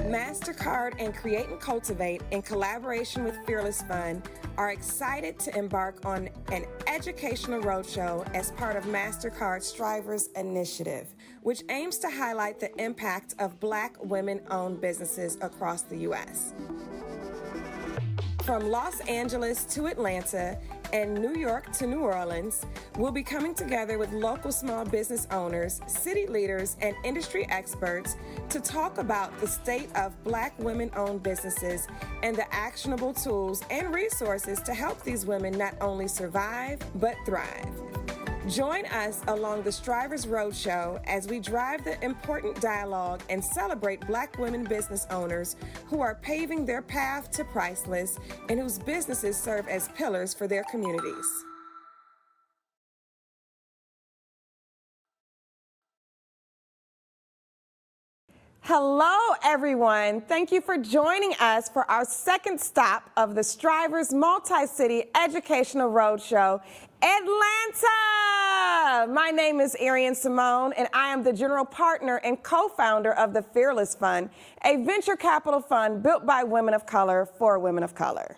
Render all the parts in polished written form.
MasterCard and Create and Cultivate, in collaboration with Fearless Fund, are excited to embark on an educational roadshow as part of MasterCard Strivers Initiative, which aims to highlight the impact of Black women-owned businesses across the U.S. From Los Angeles to Atlanta and New York to New Orleans, we'll be coming together with local small business owners, city leaders, and industry experts to talk about the state of Black women-owned businesses and the actionable tools and resources to help these women not only survive, but thrive. Join us along the Strivers Roadshow as we drive the important dialogue and celebrate Black women business owners who are paving their path to priceless and whose businesses serve as pillars for their communities. Hello, everyone. Thank you for joining us for our second stop of the Strivers Multi-City Educational Roadshow, Atlanta. My name is Arian Simone, and I am the general partner and co-founder of the Fearless Fund, a venture capital fund built by women of color for women of color.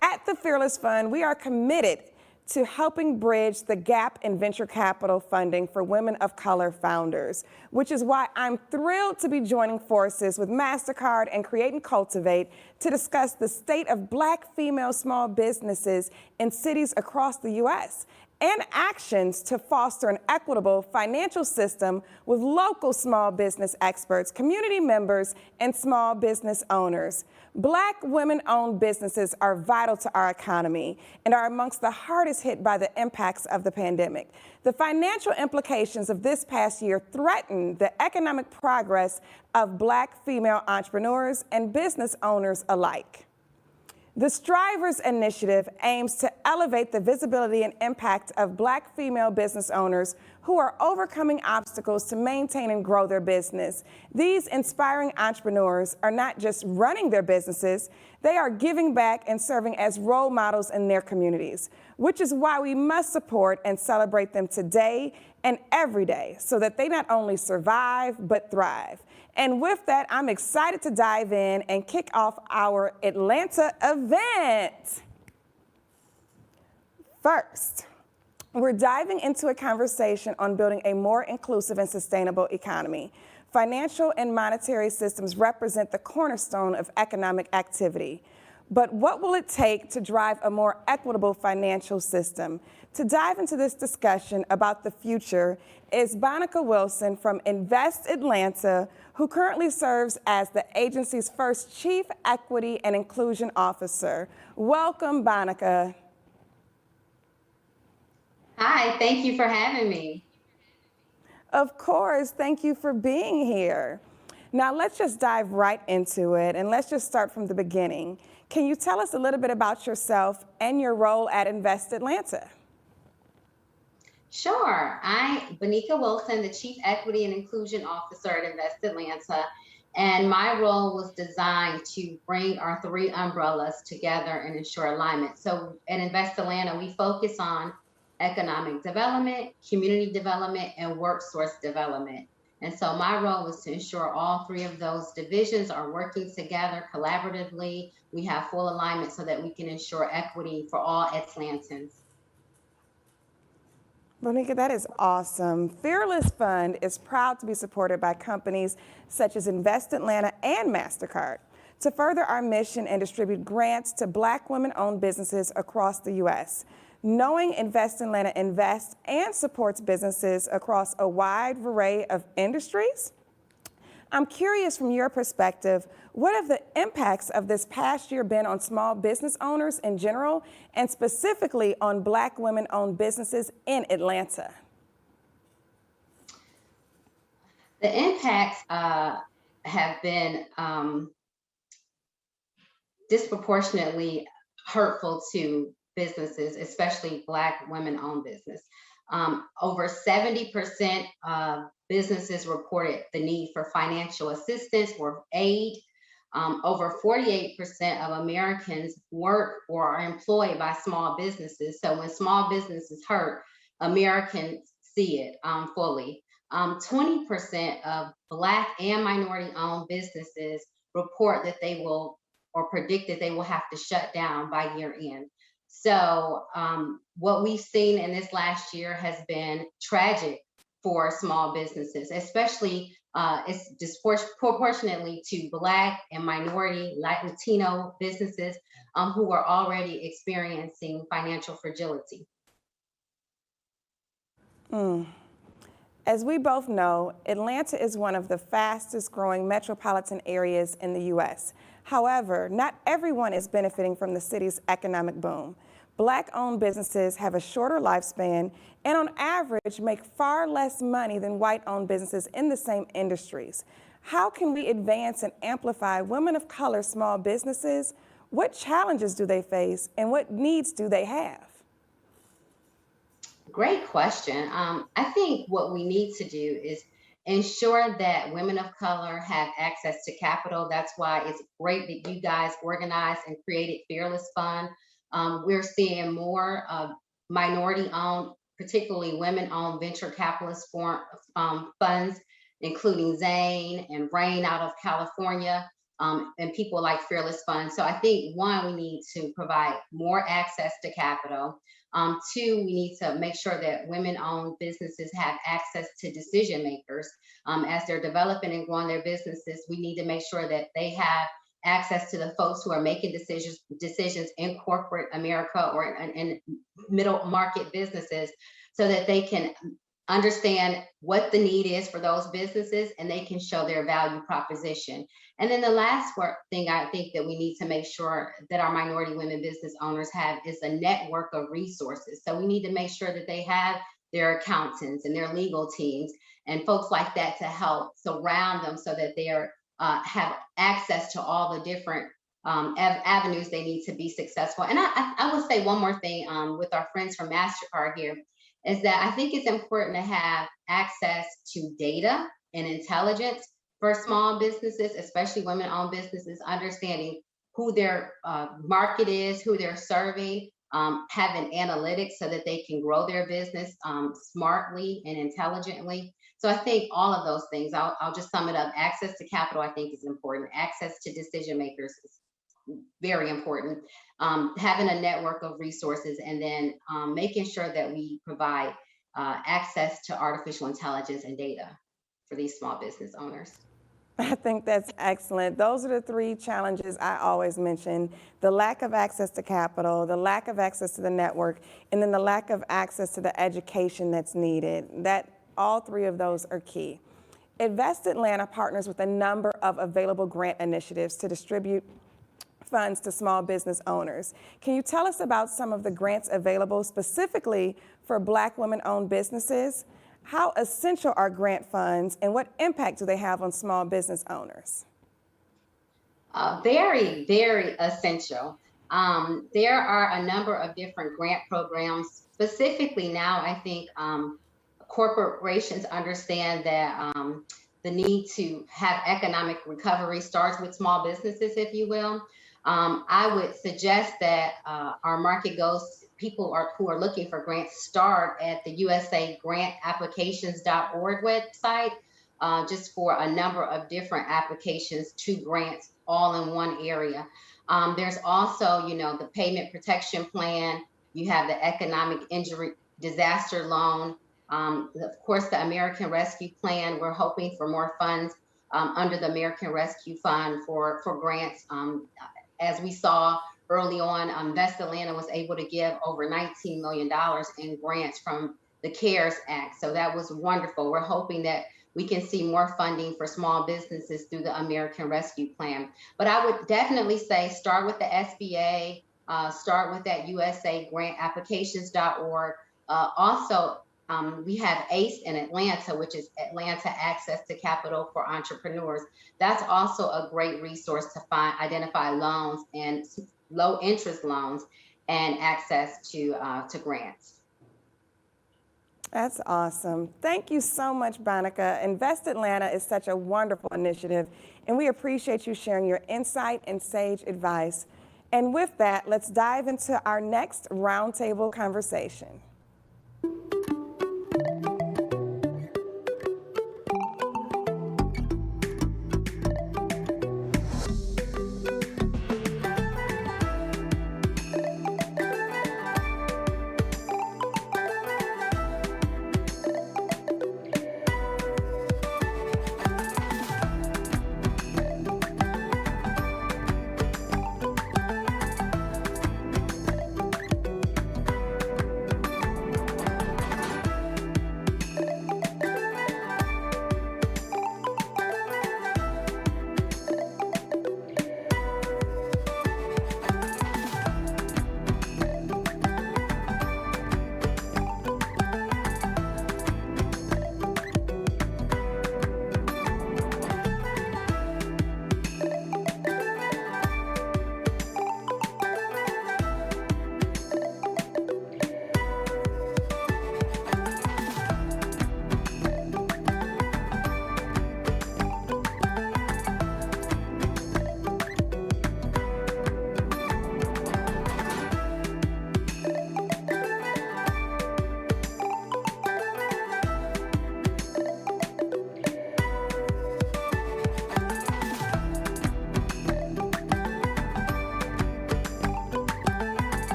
At the Fearless Fund, we are committed to helping bridge the gap in venture capital funding for women of color founders, which is why I'm thrilled to be joining forces with MasterCard and Create and Cultivate to discuss the state of Black female small businesses in cities across the U.S. and actions to foster an equitable financial system with local small business experts, community members, and small business owners. Black women-owned businesses are vital to our economy and are amongst the hardest hit by the impacts of the pandemic. The financial implications of this past year threaten the economic progress of Black female entrepreneurs and business owners alike. The Strivers Initiative aims to elevate the visibility and impact of Black female business owners who are overcoming obstacles to maintain and grow their business. These inspiring entrepreneurs are not just running their businesses, they are giving back and serving as role models in their communities, which is why we must support and celebrate them today and every day so that they not only survive, but thrive. And with that, I'm excited to dive in and kick off our Atlanta event. First, we're diving into a conversation on building a more inclusive and sustainable economy. Financial and monetary systems represent the cornerstone of economic activity. But what will it take to drive a more equitable financial system? To dive into this discussion about the future is Bonica Wilson from Invest Atlanta, who currently serves as the agency's first Chief Equity and Inclusion Officer. Welcome, Bonica. Hi, thank you for having me. Of course, thank you for being here. Now let's just dive right into it, and let's just start from the beginning. Can you tell us a little bit about yourself and your role at Invest Atlanta? Sure. Bonica Wilson, the Chief Equity and Inclusion Officer at Invest Atlanta, and my role was designed to bring our three umbrellas together and ensure alignment. So at Invest Atlanta, we focus on economic development, community development, and workforce development. And so my role was to ensure all three of those divisions are working together collaboratively. We have full alignment so that we can ensure equity for all Atlantans. Bonica, that is awesome. Fearless Fund is proud to be supported by companies such as Invest Atlanta and MasterCard to further our mission and distribute grants to Black women-owned businesses across the U.S. Knowing Invest Atlanta invests and supports businesses across a wide array of industries, I'm curious from your perspective, what have the impacts of this past year been on small business owners in general and specifically on Black women-owned businesses in Atlanta? The impacts have been disproportionately hurtful to businesses, especially Black women-owned business. Over 70% of businesses reported the need for financial assistance or aid. Over 48% of Americans work or are employed by small businesses. So when small businesses hurt, Americans see it fully. 20% of Black and minority-owned businesses report that they will or predict that they will have to shut down by year end. So what we've seen in this last year has been tragic for small businesses, especially it's disproportionately to Black and minority, Latino businesses who are already experiencing financial fragility. As we both know, Atlanta is one of the fastest growing metropolitan areas in the U.S. However, not everyone is benefiting from the city's economic boom. Black-owned businesses have a shorter lifespan and on average make far less money than white-owned businesses in the same industries. How can we advance and amplify women of color small businesses? What challenges do they face and what needs do they have? Great question. I think what we need to do is ensure that women of color have access to capital. That's why it's great that you guys organized and created Fearless Fund. We're seeing more minority-owned, particularly women-owned venture capitalist funds, including Zane and Rain out of California, and people like Fearless Fund. So I think, one, we need to provide more access to capital. Two, we need to make sure that women-owned businesses have access to decision makers. As they're developing and growing their businesses, we need to make sure that they have access to the folks who are making decisions in corporate America or in middle market businesses, so that they can understand what the need is for those businesses and they can show their value proposition. And then the last thing I think that we need to make sure that our minority women business owners have is a network of resources. So we need to make sure that they have their accountants and their legal teams and folks like that to help surround them so that they have access to all the different avenues they need to be successful. And I will say one more thing with our friends from MasterCard here, is that I think it's important to have access to data and intelligence for small businesses, especially women-owned businesses, understanding who their market is, who they're serving, having analytics so that they can grow their business smartly and intelligently. So I think all of those things, I'll just sum it up. Access to capital, I think, is important. Access to decision makers is very important. Having a network of resources, and then making sure that we provide access to artificial intelligence and data for these small business owners. I think that's excellent. Those are the three challenges I always mention: the lack of access to capital, the lack of access to the network, and then the lack of access to the education that's needed. All three of those are key. Invest Atlanta partners with a number of available grant initiatives to distribute funds to small business owners. Can you tell us about some of the grants available specifically for Black women-owned businesses? How essential are grant funds and what impact do they have on small business owners? Very, very essential. There are a number of different grant programs. Specifically now, I think corporations understand that the need to have economic recovery starts with small businesses, if you will. I would suggest that our market goes, people who are looking for grants start at the USAGrantapplications.org website, just for a number of different applications to grants all in one area. There's also, the payment protection plan. You have the economic injury disaster loan. Of course, the American Rescue Plan. We're hoping for more funds under the American Rescue Fund for grants. As we saw early on, Invest Atlanta was able to give over $19 million in grants from the CARES Act. So that was wonderful. We're hoping that we can see more funding for small businesses through the American Rescue Plan. But I would definitely say start with the SBA, start with that USAGrantapplications.org. Also, we have ACE in Atlanta, which is Atlanta Access to Capital for Entrepreneurs. That's also a great resource to identify loans and low interest loans and access to grants. That's awesome. Thank you so much, Bonica. Invest Atlanta is such a wonderful initiative, and we appreciate you sharing your insight and sage advice. And with that, let's dive into our next roundtable conversation.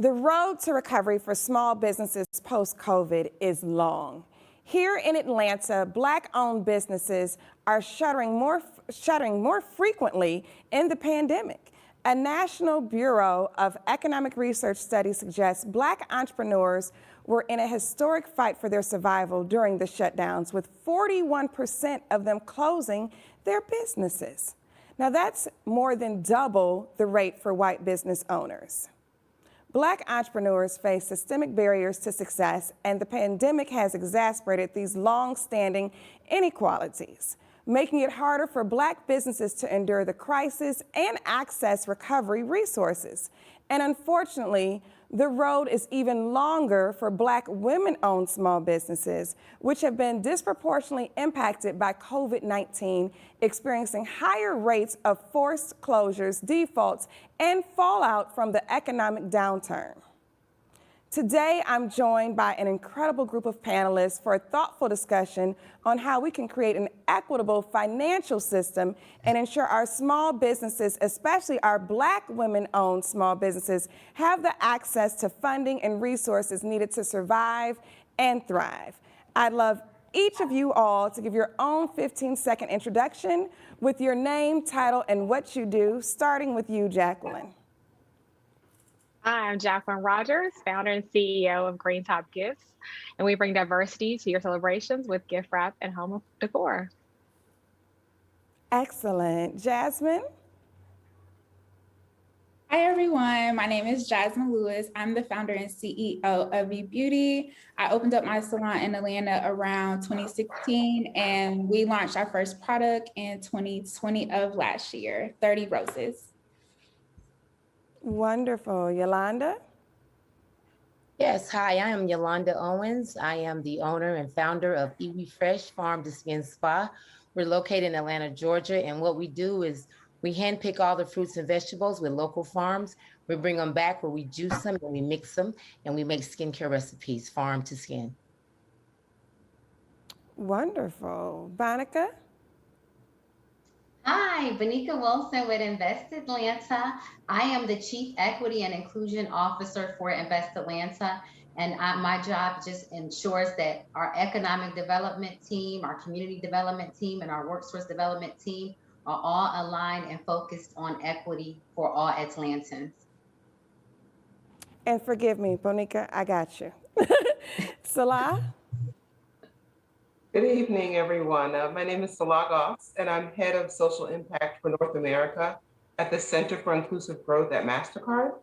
The road to recovery for small businesses post-COVID is long. Here in Atlanta, Black-owned businesses are shuttering more frequently in the pandemic. A National Bureau of Economic Research study suggests Black entrepreneurs were in a historic fight for their survival during the shutdowns, with 41% of them closing their businesses. Now that's more than double the rate for white business owners. Black entrepreneurs face systemic barriers to success, and the pandemic has exacerbated these long-standing inequalities, making it harder for Black businesses to endure the crisis and access recovery resources. And unfortunately, the road is even longer for Black women-owned small businesses, which have been disproportionately impacted by COVID-19, experiencing higher rates of forced closures, defaults, and fallout from the economic downturn. Today, I'm joined by an incredible group of panelists for a thoughtful discussion on how we can create an equitable financial system and ensure our small businesses, especially our Black women-owned small businesses, have the access to funding and resources needed to survive and thrive. I'd love each of you all to give your own 15-second introduction with your name, title, and what you do, starting with you, Jacqueline. Hi, I'm Jacqueline Rogers, founder and CEO of Green Top Gifts, and we bring diversity to your celebrations with gift wrap and home decor. Excellent. Jasmine? Hi everyone, my name is Jasmine Lewis. I'm the founder and CEO of V Beauty. I opened up my salon in Atlanta around 2016, and we launched our first product in 2020 of last year, 30 Roses. Wonderful. Yolanda? Yes, hi, I am Yolanda Owens. I am the owner and founder of Iwi Fresh Farm to Skin Spa. We're located in Atlanta, Georgia, and what we do is we handpick all the fruits and vegetables with local farms. We bring them back where we juice them and we mix them, and we make skincare recipes, farm to skin. Wonderful. Bonica? Hi, Benika Wilson with Invest Atlanta. I am the Chief Equity and Inclusion Officer for Invest Atlanta, and my job just ensures that our economic development team, our community development team, and our workforce development team are all aligned and focused on equity for all Atlantans. And forgive me, Bonica, I got you. Salah? Good evening, everyone. My name is Salah Goss, and I'm head of social impact for North America at the Center for Inclusive Growth at MasterCard.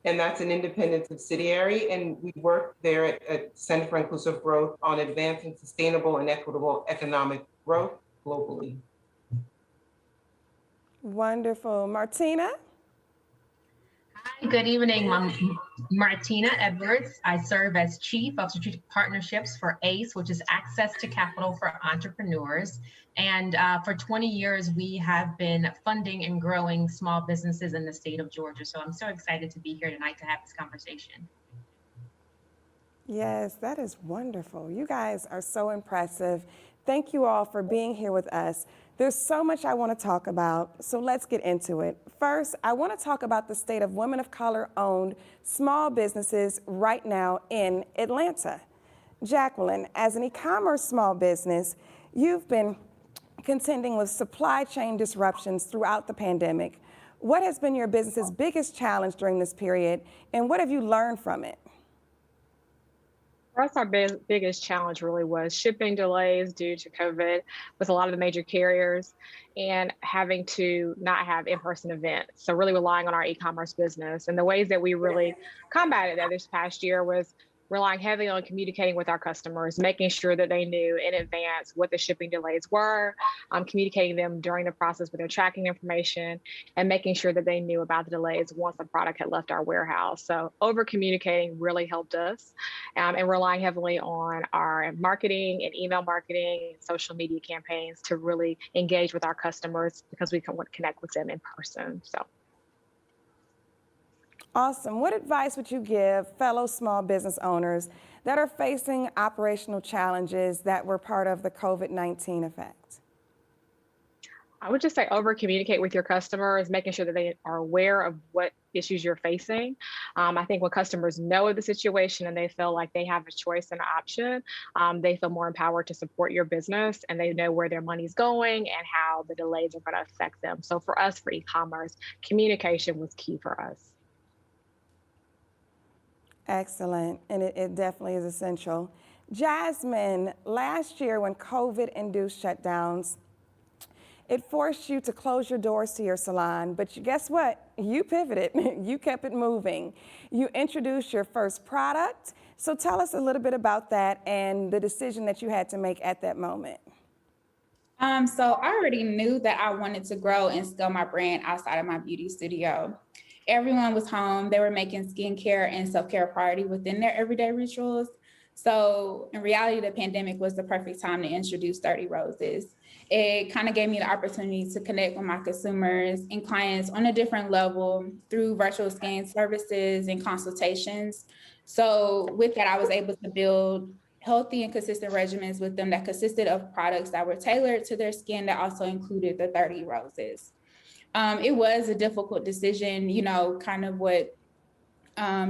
And that's an independent subsidiary. And we work there at Center for Inclusive Growth on advancing sustainable and equitable economic growth globally. Wonderful. Martina? Hi, good evening. I'm Martina Edwards. I serve as Chief of Strategic Partnerships for ACE, which is Access to Capital for Entrepreneurs. And for 20 years, we have been funding and growing small businesses in the state of Georgia. So I'm so excited to be here tonight to have this conversation. Yes, that is wonderful. You guys are so impressive. Thank you all for being here with us. There's so much I want to talk about, so let's get into it. First, I want to talk about the state of women of color-owned small businesses right now in Atlanta. Jacqueline, as an e-commerce small business, you've been contending with supply chain disruptions throughout the pandemic. What has been your business's biggest challenge during this period, and what have you learned from it? For us, our biggest challenge really was shipping delays due to COVID with a lot of the major carriers and having to not have in-person events. So really relying on our e-commerce business. And the ways that we really combated that this past year was relying heavily on communicating with our customers, making sure that they knew in advance what the shipping delays were, communicating them during the process with their tracking information, and making sure that they knew about the delays once the product had left our warehouse. So over communicating really helped us, and relying heavily on our marketing and email marketing, and social media campaigns to really engage with our customers because we can connect with them in person. So. Awesome. What advice would you give fellow small business owners that are facing operational challenges that were part of the COVID-19 effect? I would just say over communicate with your customers, making sure that they are aware of what issues you're facing. I think when customers know the situation and they feel like they have a choice and an option, they feel more empowered to support your business, and they know where their money's going and how the delays are going to affect them. So for us, for e-commerce, communication was key for us. Excellent, and it definitely is essential. Jasmine, last year when COVID-induced shutdowns, it forced you to close your doors to your salon, but guess what? You pivoted, you kept it moving. You introduced your first product. So tell us a little bit about that and the decision that you had to make at that moment. So I already knew that I wanted to grow and scale my brand outside of my beauty studio. Everyone was home. They were making skincare and self-care a priority within their everyday rituals. So in reality, the pandemic was the perfect time to introduce 30 Roses. It kind of gave me the opportunity to connect with my consumers and clients on a different level through virtual skin services and consultations. So with that, I was able to build healthy and consistent regimens with them that consisted of products that were tailored to their skin that also included the 30 Roses. It was a difficult decision, kind of what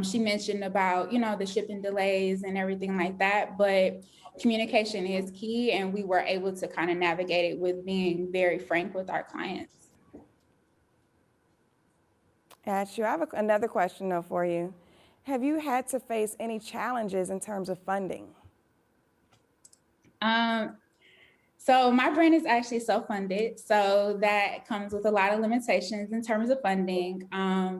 she mentioned about, the shipping delays and everything like that, but communication is key, and we were able to kind of navigate it with being very frank with our clients. Ash, I have another question though for you. Have you had to face any challenges in terms of funding? So my brand is actually self-funded. So that comes with a lot of limitations in terms of funding.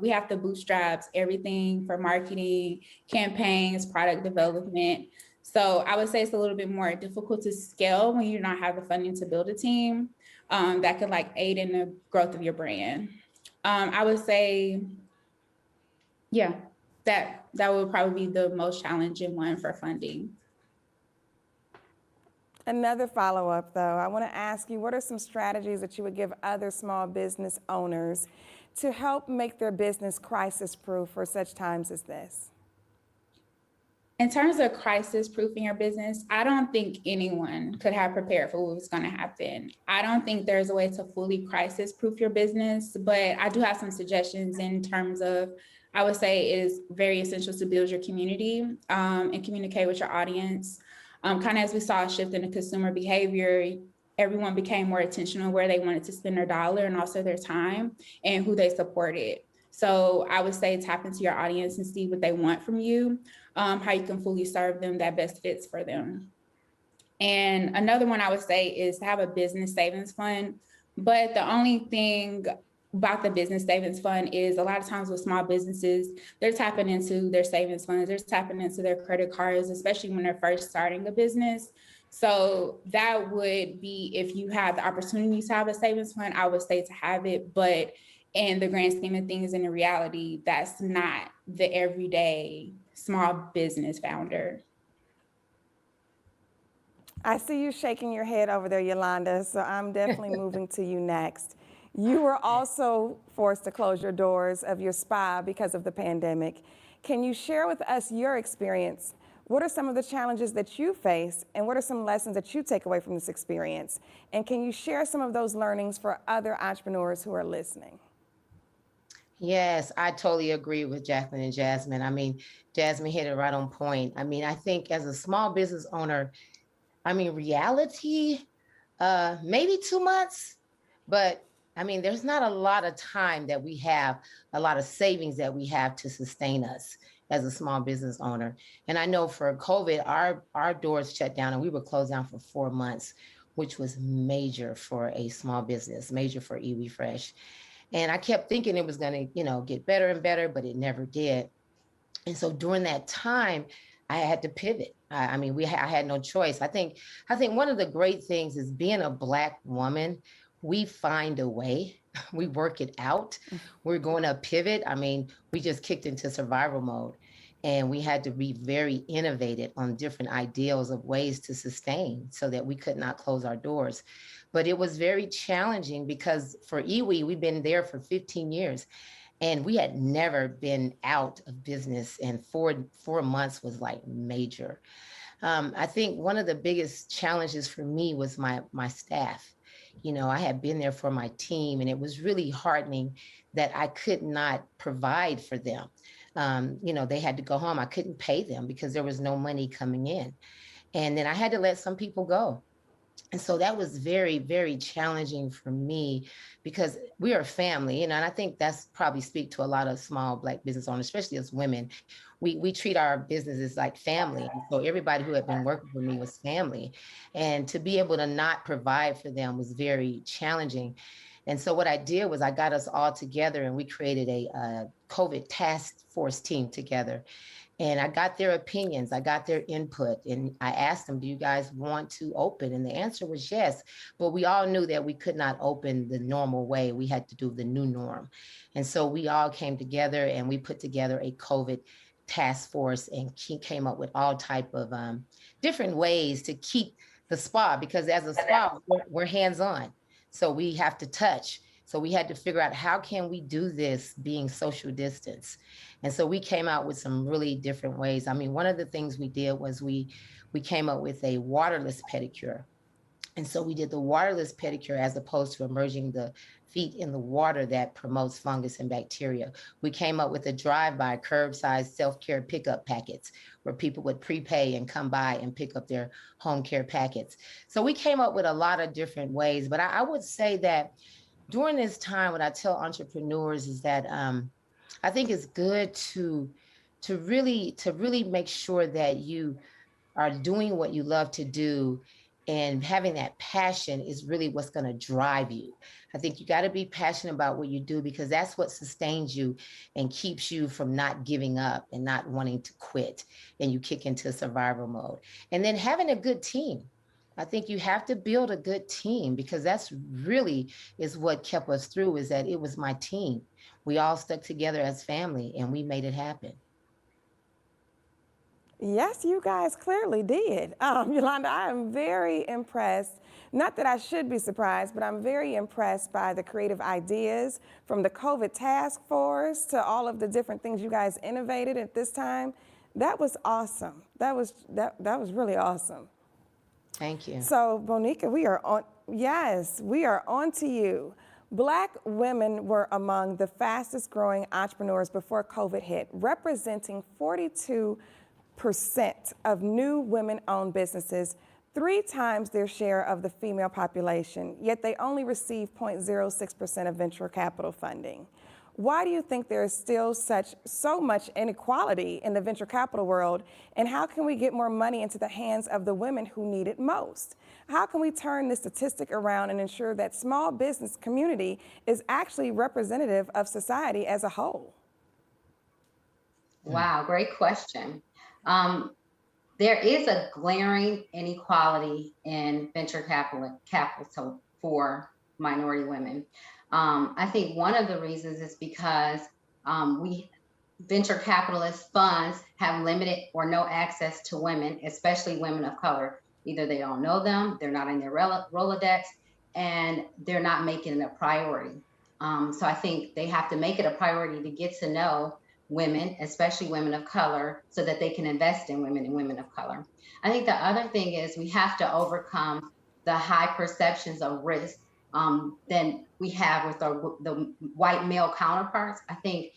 We have to bootstrap everything for marketing, campaigns, product development. So I would say it's a little bit more difficult to scale when you do not have the funding to build a team that could aid in the growth of your brand. I would say, yeah, that would probably be the most challenging one for funding. Another follow-up, though, I want to ask you, what are some strategies that you would give other small business owners to help make their business crisis-proof for such times as this? In terms of crisis-proofing your business, I don't think anyone could have prepared for what was going to happen. I don't think there's a way to fully crisis-proof your business, but I do have some suggestions in terms of, I would say it is very essential to build your community and communicate with your audience. Kind of as we saw a shift in the consumer behavior, everyone became more intentional where they wanted to spend their dollar and also their time and who they supported. So I would say tap into your audience and see what they want from you, how you can fully serve them that best fits for them. And another one I would say is to have a business savings fund. But the only thing about the business savings fund is a lot of times with small businesses, they're tapping into their savings funds, they're tapping into their credit cards, especially when they're first starting a business. So that would be, if you have the opportunity to have a savings fund, I would say to have it, but in the grand scheme of things, in the reality, that's not the everyday small business founder. I see you shaking your head over there, Yolanda, so I'm definitely moving to you next. You were also forced to close your doors of your spa because of the pandemic. Can you share with us your experience? What are some of the challenges that you face, and what are some lessons that you take away from this experience? And can you share some of those learnings for other entrepreneurs who are listening? Yes, I totally agree with Jacqueline and Jasmine. I mean, Jasmine hit it right on point. I mean, I think as a small business owner, reality, maybe 2 months, but I mean, there's not a lot of time that we have, a lot of savings that we have to sustain us as a small business owner. And I know for COVID, our doors shut down and we were closed down for 4 months, which was major for a small business, major for EweFresh. And I kept thinking it was going to, get better and better, but it never did. And so during that time, I had to pivot. I had no choice. I think one of the great things is being a Black woman, we find a way, we work it out. We're going to pivot. We just kicked into survival mode, and we had to be very innovative on different ideals of ways to sustain so that we could not close our doors. But it was very challenging because for Iwi, we've been there for 15 years and we had never been out of business, and 4 months was major. I think one of the biggest challenges for me was my staff. I had been there for my team, and it was really heartening that I could not provide for them. They had to go home. I couldn't pay them because there was no money coming in. And then I had to let some people go. And so that was very, very challenging for me because we are a family, and I think that's probably speak to a lot of small Black business owners, especially as women. We treat our businesses like family. And so everybody who had been working for me was family. And to be able to not provide for them was very challenging. And so what I did was I got us all together and we created a COVID task force team together. And I got their opinions, I got their input, and I asked them, do you guys want to open? And the answer was yes, but we all knew that we could not open the normal way. We had to do the new norm. And so we all came together and we put together a COVID task force and came up with all type of different ways to keep the spa, because as a spa, we're hands-on. So we have to touch. So we had to figure out how can we do this being social distance. And so we came out with some really different ways. I mean, one of the things we did was we came up with a waterless pedicure. And so we did the waterless pedicure as opposed to immersing the feet in the water that promotes fungus and bacteria. We came up with a drive-by curbside self-care pickup packets where people would prepay and come by and pick up their home care packets. So we came up with a lot of different ways, but I would say that during this time, what I tell entrepreneurs is that I think it's good to really make sure that you are doing what you love to do, and having that passion is really what's going to drive you. I think you got to be passionate about what you do, because that's what sustains you and keeps you from not giving up and not wanting to quit, and you kick into survival mode. And then having a good team. I think you have to build a good team, because that's really is what kept us through, is that it was my team. We all stuck together as family and we made it happen. Yes, you guys clearly did. Yolanda, I am very impressed. Not that I should be surprised, but I'm very impressed by the creative ideas from the COVID task force to all of the different things you guys innovated at this time. That was awesome. That was really awesome. Thank you. So, Bonica, we are on to you. Black women were among the fastest growing entrepreneurs before COVID hit, representing 42% of new women-owned businesses, 3 times their share of the female population, yet they only receive 0.06% of venture capital funding. Why do you think there is still so much inequality in the venture capital world, and how can we get more money into the hands of the women who need it most? How can we turn this statistic around and ensure that small business community is actually representative of society as a whole? Wow, great question. There is a glaring inequality in venture capital for minority women. I think one of the reasons is because venture capitalist funds have limited or no access to women, especially women of color. Either they don't know them, they're not in their Rolodex, and they're not making it a priority. So I think they have to make it a priority to get to know women, especially women of color, so that they can invest in women and women of color. I think the other thing is we have to overcome the high perceptions of risk than we have with the white male counterparts. I think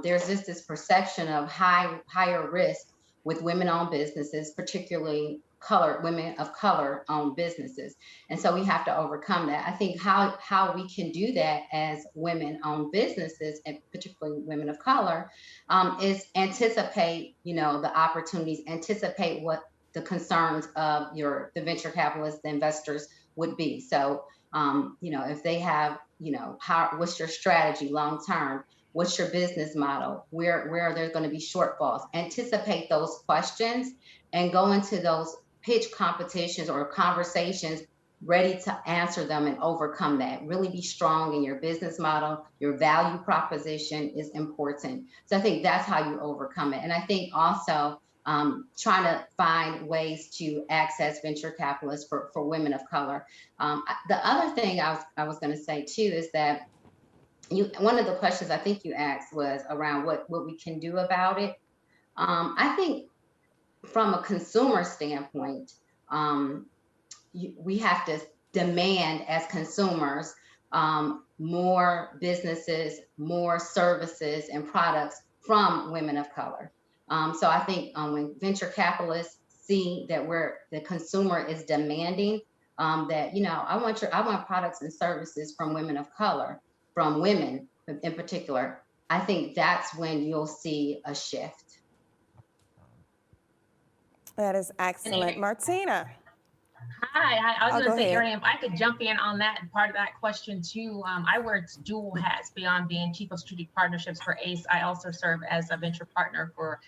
there's just this perception of higher risk with women-owned businesses, particularly women of color owned businesses. And so we have to overcome that. I think how we can do that as women-owned businesses, and particularly women of color, is anticipate, the opportunities, anticipate what the concerns of the venture capitalists, the investors would be. So if they have, what's your strategy long term? What's your business model? Where are there going to be shortfalls? Anticipate those questions and go into those pitch competitions or conversations ready to answer them and overcome that. Really be strong in your business model. Your value proposition is important. So I think that's how you overcome it. And I think also trying to find ways to access venture capitalists for women of color. The other thing I was going to say too is that one of the questions I think you asked was around what we can do about it. I think from a consumer standpoint, we have to demand as consumers more businesses, more services and products from women of color. So I think when venture capitalists see that the consumer is demanding that, I want products and services from women of color, from women in particular, I think that's when you'll see a shift. That is excellent. Martina. Hi, I was Oh, going go to say, ahead. Arian, if I could jump in on that part of that question too. I wear dual hats beyond being Chief of Strategic Partnerships for ACE. I also serve as a venture partner for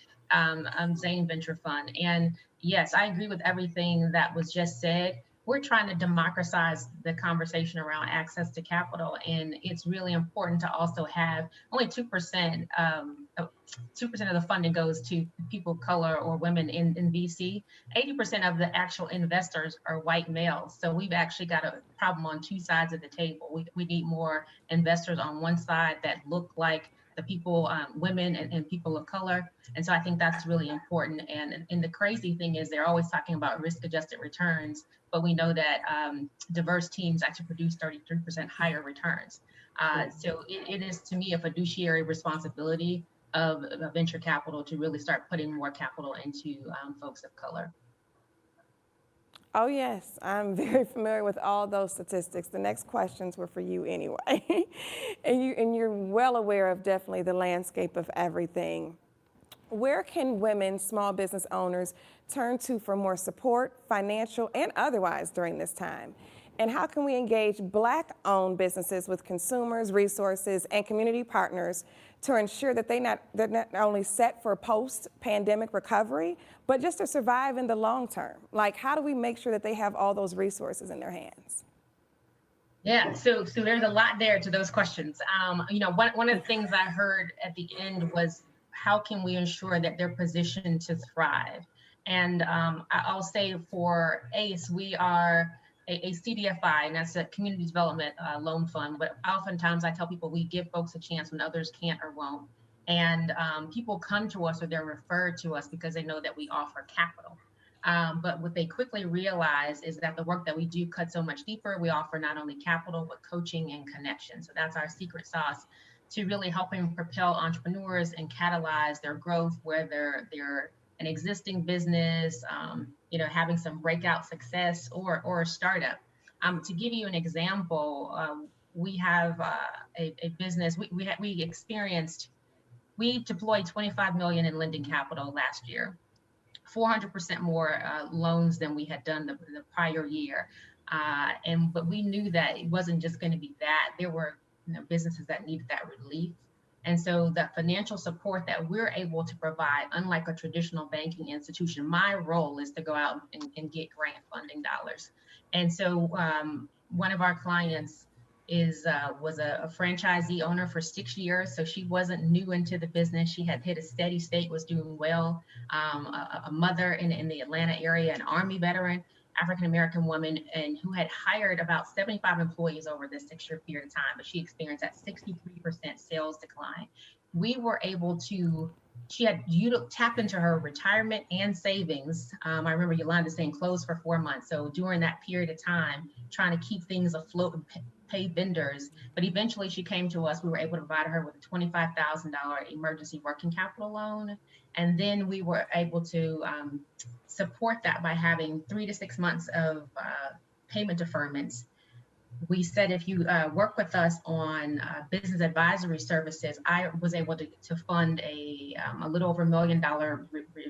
Zane Venture Fund. And yes, I agree with everything that was just said. We're trying to democratize the conversation around access to capital. And it's really important to also have only 2%, 2% of the funding goes to people of color or women in VC. 80% of the actual investors are white males. So we've actually got a problem on two sides of the table. We need more investors on one side that look like the people, women and people of color. And so I think that's really important. And the crazy thing is they're always talking about risk-adjusted returns, but we know that diverse teams actually produce 33% higher returns. So it is, to me, a fiduciary responsibility of venture capital to really start putting more capital into folks of color. Oh, yes, I'm very familiar with all those statistics. The next questions were for you anyway. and you're well aware of definitely the landscape of everything. Where can women, small business owners, turn to for more support, financial and otherwise, during this time? And how can we engage Black-owned businesses with consumers, resources, and community partners to ensure that they're not only set for post-pandemic recovery, but just to survive in the long term? Like, how do we make sure that they have all those resources in their hands? Yeah, so there's a lot there to those questions. One of the things I heard at the end was, how can we ensure that they're positioned to thrive? And I'll say for ACE, we are a CDFI, and that's a community development loan fund. But oftentimes I tell people we give folks a chance when others can't or won't. And people come to us or they're referred to us because they know that we offer capital. But what they quickly realize is that the work that we do cuts so much deeper. We offer not only capital, but coaching and connection. So that's our secret sauce to really helping propel entrepreneurs and catalyze their growth, whether they're an existing business, having some breakout success or a startup. To give you an example, we have a business, we deployed 25 million in lending capital last year, 400% more loans than we had done the prior year. But we knew that it wasn't just going to be that. There were businesses that needed that relief. And so the financial support that we're able to provide, unlike a traditional banking institution, my role is to go out and get grant funding dollars. And so one of our clients was a franchisee owner for 6 years. So she wasn't new into the business. She had hit a steady state, was doing well. A mother in the Atlanta area, an Army veteran, African-American woman, and who had hired about 75 employees over this 6-year period of time, but she experienced that 63% sales decline. We were able to, she had tapped into her retirement and savings. I remember Yolanda saying close for 4 months. So during that period of time, trying to keep things afloat and pay vendors, but eventually she came to us. We were able to provide her with a $25,000 emergency working capital loan. And then we were able to support that by having 3 to 6 months of payment deferments. We said, if you work with us on business advisory services, I was able to fund a little over $1 million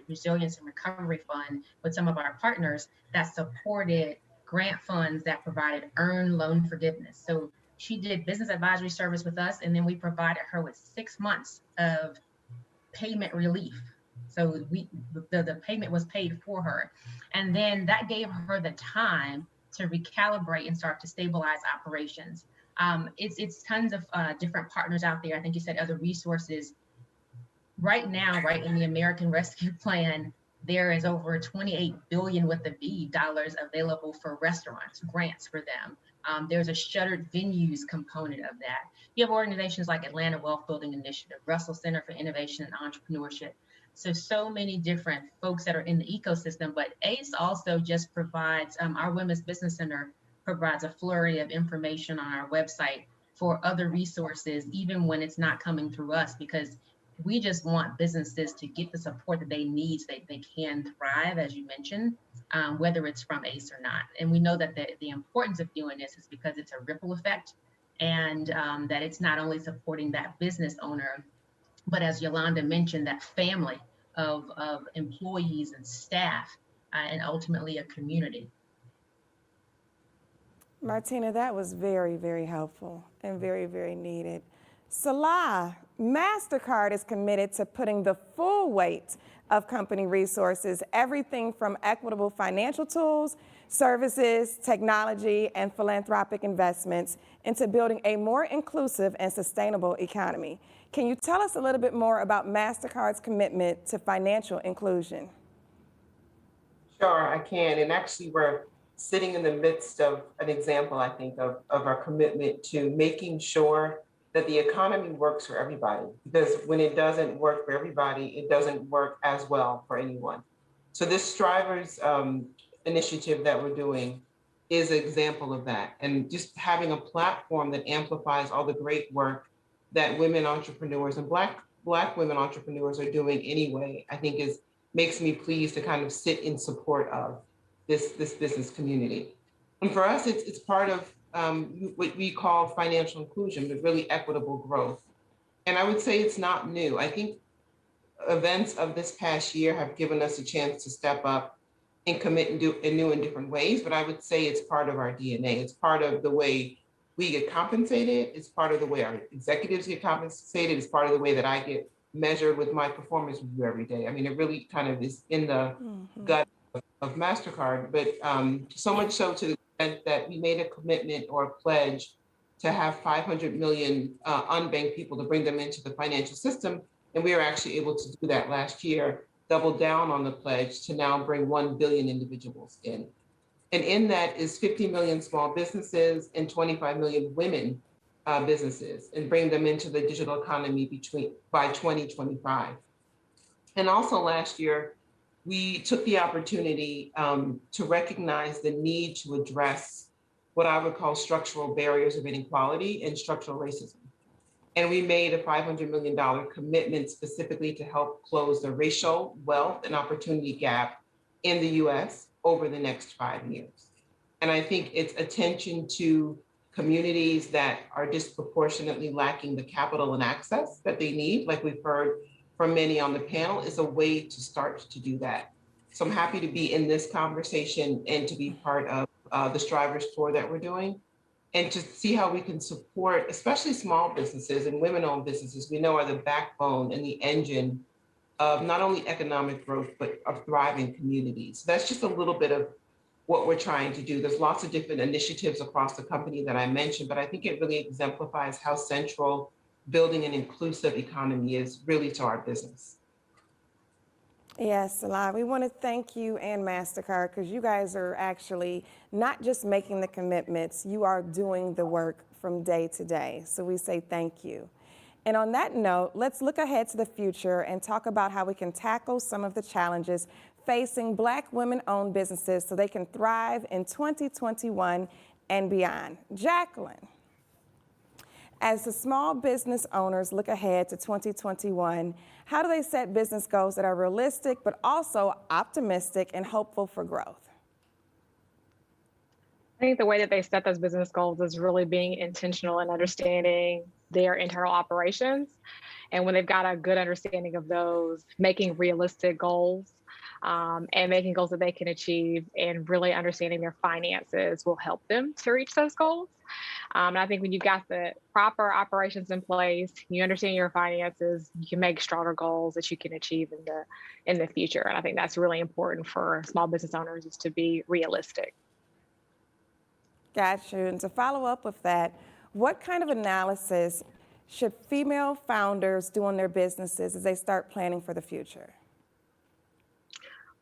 resilience and recovery fund with some of our partners that supported grant funds that provided earned loan forgiveness. So she did business advisory service with us, and then we provided her with 6 months of payment relief. So the payment was paid for her. And then that gave her the time to recalibrate and start to stabilize operations. It's tons of different partners out there. I think you said other resources. Right now, right in the American Rescue Plan, there is over 28 billion with the B dollars available for restaurants, grants for them. There's a shuttered venues component of that. You have organizations like Atlanta Wealth Building Initiative, Russell Center for Innovation and Entrepreneurship. So many different folks that are in the ecosystem, but ACE also just provides, our Women's Business Center provides a flurry of information on our website for other resources, even when it's not coming through us, because we just want businesses to get the support that they need so that they can thrive, as you mentioned, whether it's from ACE or not. And we know that the importance of doing this is because it's a ripple effect, and that it's not only supporting that business owner, but as Yolanda mentioned, that family of employees and staff, and ultimately a community. Martina, that was very, very helpful and very, very needed. Salah, MasterCard is committed to putting the full weight of company resources, everything from equitable financial tools, services, technology, and philanthropic investments, into building a more inclusive and sustainable economy. Can you tell us a little bit more about MasterCard's commitment to financial inclusion? Sure, I can. And actually, we're sitting in the midst of an example, I think, of our commitment to making sure that the economy works for everybody. Because when it doesn't work for everybody, it doesn't work as well for anyone. So this Strivers initiative that we're doing is an example of that. And just having a platform that amplifies all the great work that women entrepreneurs and Black women entrepreneurs are doing anyway, I think makes me pleased to kind of sit in support of this business community. And for us, it's part of what we call financial inclusion, but really equitable growth. And I would say it's not new. I think events of this past year have given us a chance to step up and commit in new and different ways, but I would say it's part of our DNA. It's part of the way we get compensated. It's part of the way our executives get compensated. It's part of the way that I get measured with my performance review every day. I mean, it really kind of is in the gut of MasterCard, but so much so to the extent that we made a commitment or a pledge to have 500 million unbanked people, to bring them into the financial system. And we were actually able to do that last year, double down on the pledge to now bring 1 billion individuals in. And in that is 50 million small businesses and 25 million women businesses, and bring them into the digital economy by 2025. And also last year, we took the opportunity to recognize the need to address what I would call structural barriers of inequality and structural racism. And we made a $500 million commitment specifically to help close the racial wealth and opportunity gap in the US over the next 5 years. And I think it's attention to communities that are disproportionately lacking the capital and access that they need, like we've heard from many on the panel, is a way to start to do that. So I'm happy to be in this conversation and to be part of the Strivers tour that we're doing, and to see how we can support, especially small businesses and women-owned businesses, we know are the backbone and the engine of not only economic growth, but of thriving communities. So that's just a little bit of what we're trying to do. There's lots of different initiatives across the company that I mentioned, but I think it really exemplifies how central building an inclusive economy is really to our business. Yes, Salah, we want to thank you and MasterCard, because you guys are actually not just making the commitments, you are doing the work from day to day. So we say thank you. And on that note, let's look ahead to the future and talk about how we can tackle some of the challenges facing Black women-owned businesses so they can thrive in 2021 and beyond. Jacqueline, as the small business owners look ahead to 2021, how do they set business goals that are realistic but also optimistic and hopeful for growth? I think the way that they set those business goals is really being intentional and understanding their internal operations. And when they've got a good understanding of those, making realistic goals and making goals that they can achieve, and really understanding their finances will help them to reach those goals. And I think when you've got the proper operations in place, you understand your finances, you can make stronger goals that you can achieve in the future. And I think that's really important for small business owners, is to be realistic. Got you. And to follow up with that, what kind of analysis should female founders do on their businesses as they start planning for the future?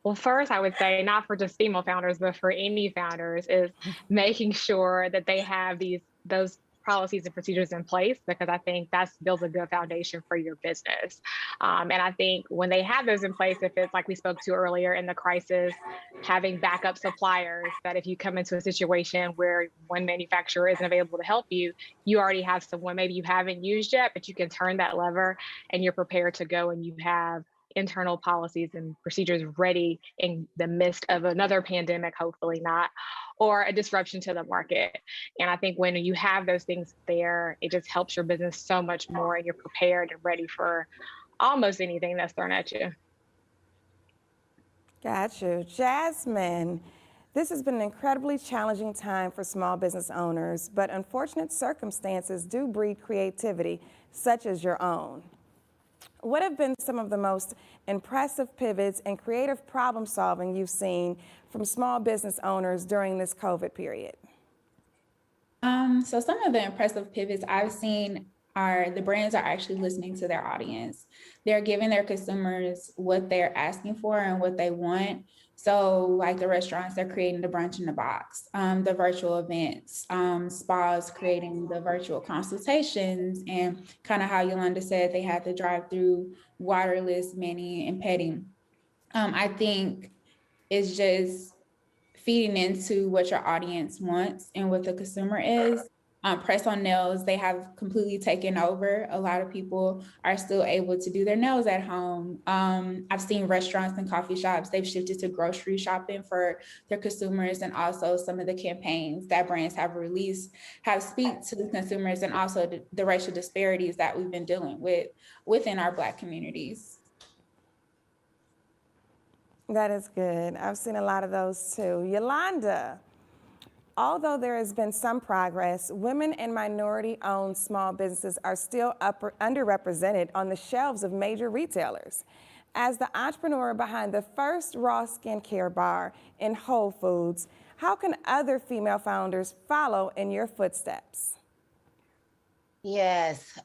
Well, first, I would say, not for just female founders, but for any founders, is making sure that they have those policies and procedures in place, because I think that builds a good foundation for your business. And I think when they have those in place, if it's like we spoke to earlier in the crisis, having backup suppliers, that if you come into a situation where one manufacturer isn't available to help you, you already have someone maybe you haven't used yet, but you can turn that lever and you're prepared to go, and you have internal policies and procedures ready in the midst of another pandemic, hopefully not, or a disruption to the market. And I think when you have those things there, it just helps your business so much more, and you're prepared and ready for almost anything that's thrown at you. Got you. Jasmine, this has been an incredibly challenging time for small business owners, but unfortunate circumstances do breed creativity, such as your own. What have been some of the most impressive pivots and creative problem solving you've seen from small business owners during this COVID period? So some of the impressive pivots I've seen are the brands are actually listening to their audience. They're giving their consumers what they're asking for and what they want. So like the restaurants, they're creating the brunch in the box, the virtual events, spas creating the virtual consultations, and kind of how Yolanda said, they had the drive-through waterless mani and petting. I think it's just feeding into what your audience wants and what the consumer is. Press on nails, they have completely taken over. A lot of people are still able to do their nails at home. I've seen restaurants and coffee shops, they've shifted to grocery shopping for their consumers, and also some of the campaigns that brands have released have speak to the consumers, and also the racial disparities that we've been dealing with within our Black communities. That is good. I've seen a lot of those too. Yolanda, although there has been some progress, women and minority-owned small businesses are still underrepresented on the shelves of major retailers. As the entrepreneur behind the first raw skincare bar in Whole Foods, how can other female founders follow in your footsteps? Yes,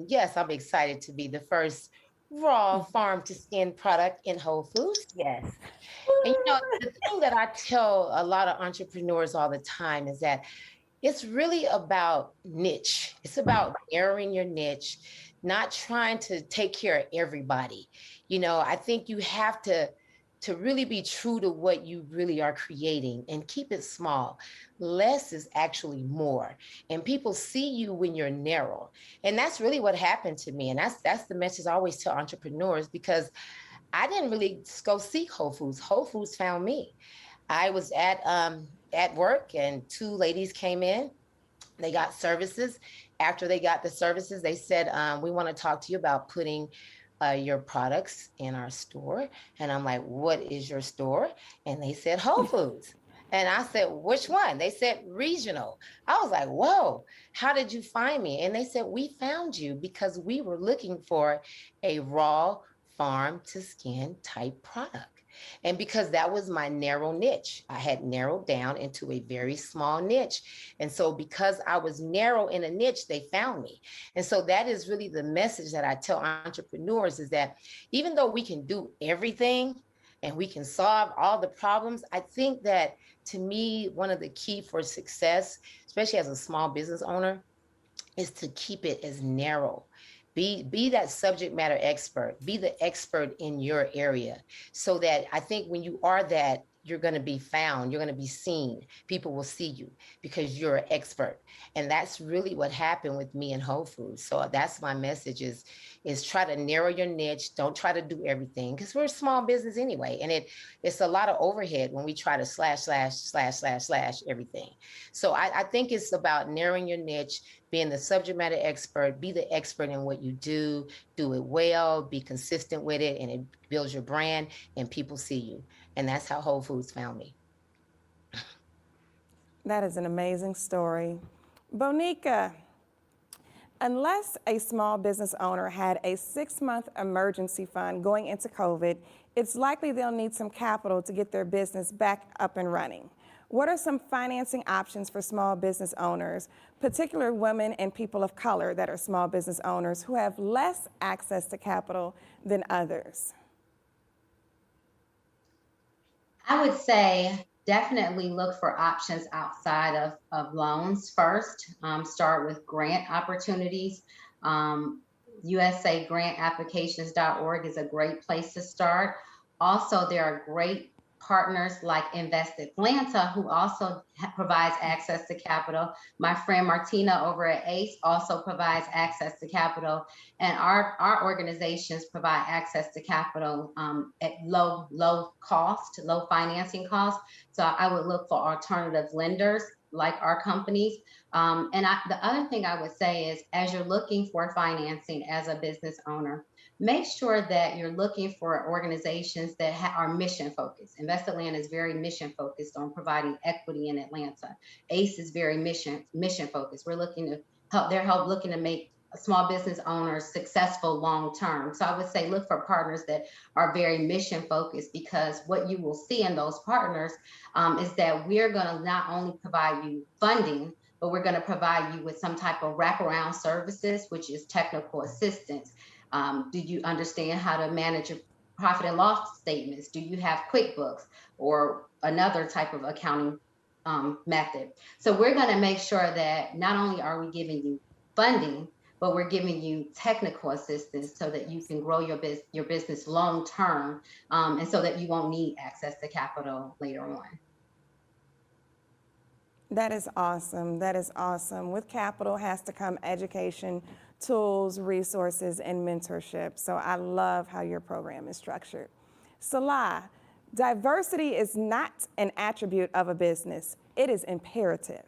yes, I'm excited to be the first raw farm to skin product in Whole Foods. Yes. And the thing that I tell a lot of entrepreneurs all the time is that it's really about niche. It's about narrowing your niche, not trying to take care of everybody. I think you have to really be true to what you really are creating and keep it small. Less is actually more. And people see you when you're narrow. And that's really what happened to me. And that's the message I always tell entrepreneurs, because I didn't really go seek Whole Foods. Whole Foods found me. I was at work, and two ladies came in. They got services. After they got the services, they said, we want to talk to you about putting your products in our store. And I'm like, what is your store? And they said, Whole Foods. And I said, which one? They said, regional. I was like, whoa, how did you find me? And they said, we found you because we were looking for a raw farm to skin type product. And because that was my narrow niche, I had narrowed down into a very small niche. And so because I was narrow in a niche, they found me. And so that is really the message that I tell entrepreneurs, is that even though we can do everything and we can solve all the problems, I think that, to me, one of the key for success, especially as a small business owner, is to keep it as narrow. Be that subject matter expert, be the expert in your area, so that I think when you are that, you're going to be found, you're going to be seen. People will see you because you're an expert. And that's really what happened with me in Whole Foods. So that's my message, is try to narrow your niche. Don't try to do everything, because we're a small business anyway. And it's a lot of overhead when we try to slash everything. So I think it's about narrowing your niche, being the subject matter expert, be the expert in what you do it well, be consistent with it, and it builds your brand and people see you. And that's how Whole Foods found me. That is an amazing story. Bonica, unless a small business owner had a 6-month emergency fund going into COVID, it's likely they'll need some capital to get their business back up and running. What are some financing options for small business owners, particularly women and people of color that are small business owners who have less access to capital than others? I would say definitely look for options outside of loans first. Start with grant opportunities. USAGrantApplications.org is a great place to start. Also, there are great partners like Invest Atlanta, who also provides access to capital. My friend Martina over at ACE also provides access to capital, and our organizations provide access to capital at low cost, low financing cost. So I would look for alternative lenders like our companies. The other thing I would say is, as you're looking for financing as a business owner, make sure that you're looking for organizations that are mission focused. Invest Atlanta is very mission focused on providing equity in Atlanta. ACE is very mission focused. We're looking to help, looking to make small business owners successful long term. So I would say look for partners that are very mission focused, because what you will see in those partners is that we're going to not only provide you funding, but we're going to provide you with some type of wraparound services, which is technical assistance. Do you understand how to manage your profit and loss statements? Do you have QuickBooks or another type of accounting method? So we're going to make sure that not only are we giving you funding, but we're giving you technical assistance so that you can grow your business long term, and so that you won't need access to capital later on. That is awesome. That is awesome. With capital has to come education, tools, resources, and mentorship. So I love how your program is structured. Salah, diversity is not an attribute of a business. It is imperative.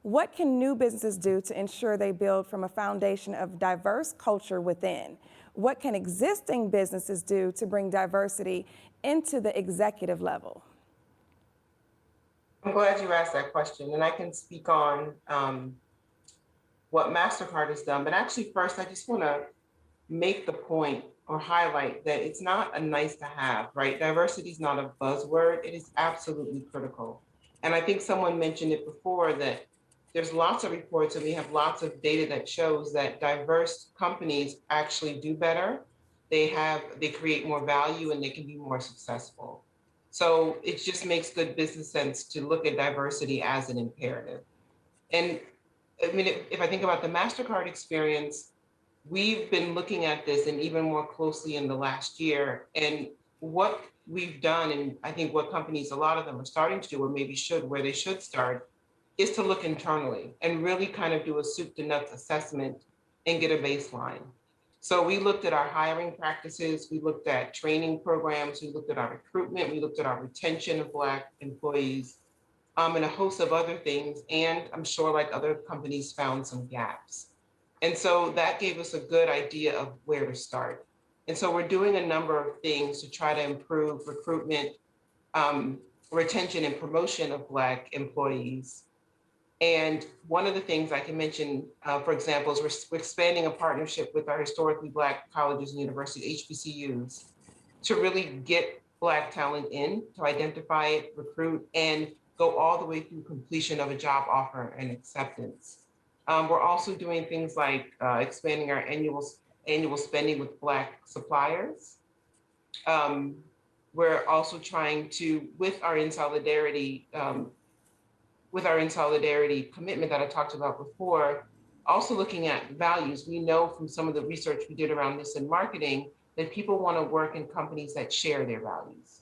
What can new businesses do to ensure they build from a foundation of diverse culture within? What can existing businesses do to bring diversity into the executive level? I'm glad you asked that question, and I can speak on what MasterCard has done. But actually, first, I just want to make the point or highlight that it's not a nice to have, right? Diversity is not a buzzword. It is absolutely critical. And I think someone mentioned it before, that there's lots of reports and we have lots of data that shows that diverse companies actually do better. They create more value and they can be more successful. So it just makes good business sense to look at diversity as an imperative. And I mean, if I think about the MasterCard experience, we've been looking at this and even more closely in the last year. And what we've done, and I think what companies, a lot of them are starting to do, or maybe should, where they should start, is to look internally and really kind of do a soup to nuts assessment and get a baseline. So we looked at our hiring practices, we looked at training programs, we looked at our recruitment, we looked at our retention of Black employees, and a host of other things. And I'm sure, like other companies, found some gaps. And so that gave us a good idea of where to start. And so we're doing a number of things to try to improve recruitment, retention, and promotion of Black employees. And one of the things I can mention, for example, is we're expanding a partnership with our historically Black colleges and universities, HBCUs, to really get Black talent in, to identify it, recruit, and go all the way through completion of a job offer and acceptance. We're also doing things like expanding our annual spending with Black suppliers. We're also trying to, with our In Solidarity commitment that I talked about before, also looking at values. We know from some of the research we did around this in marketing that people want to work in companies that share their values.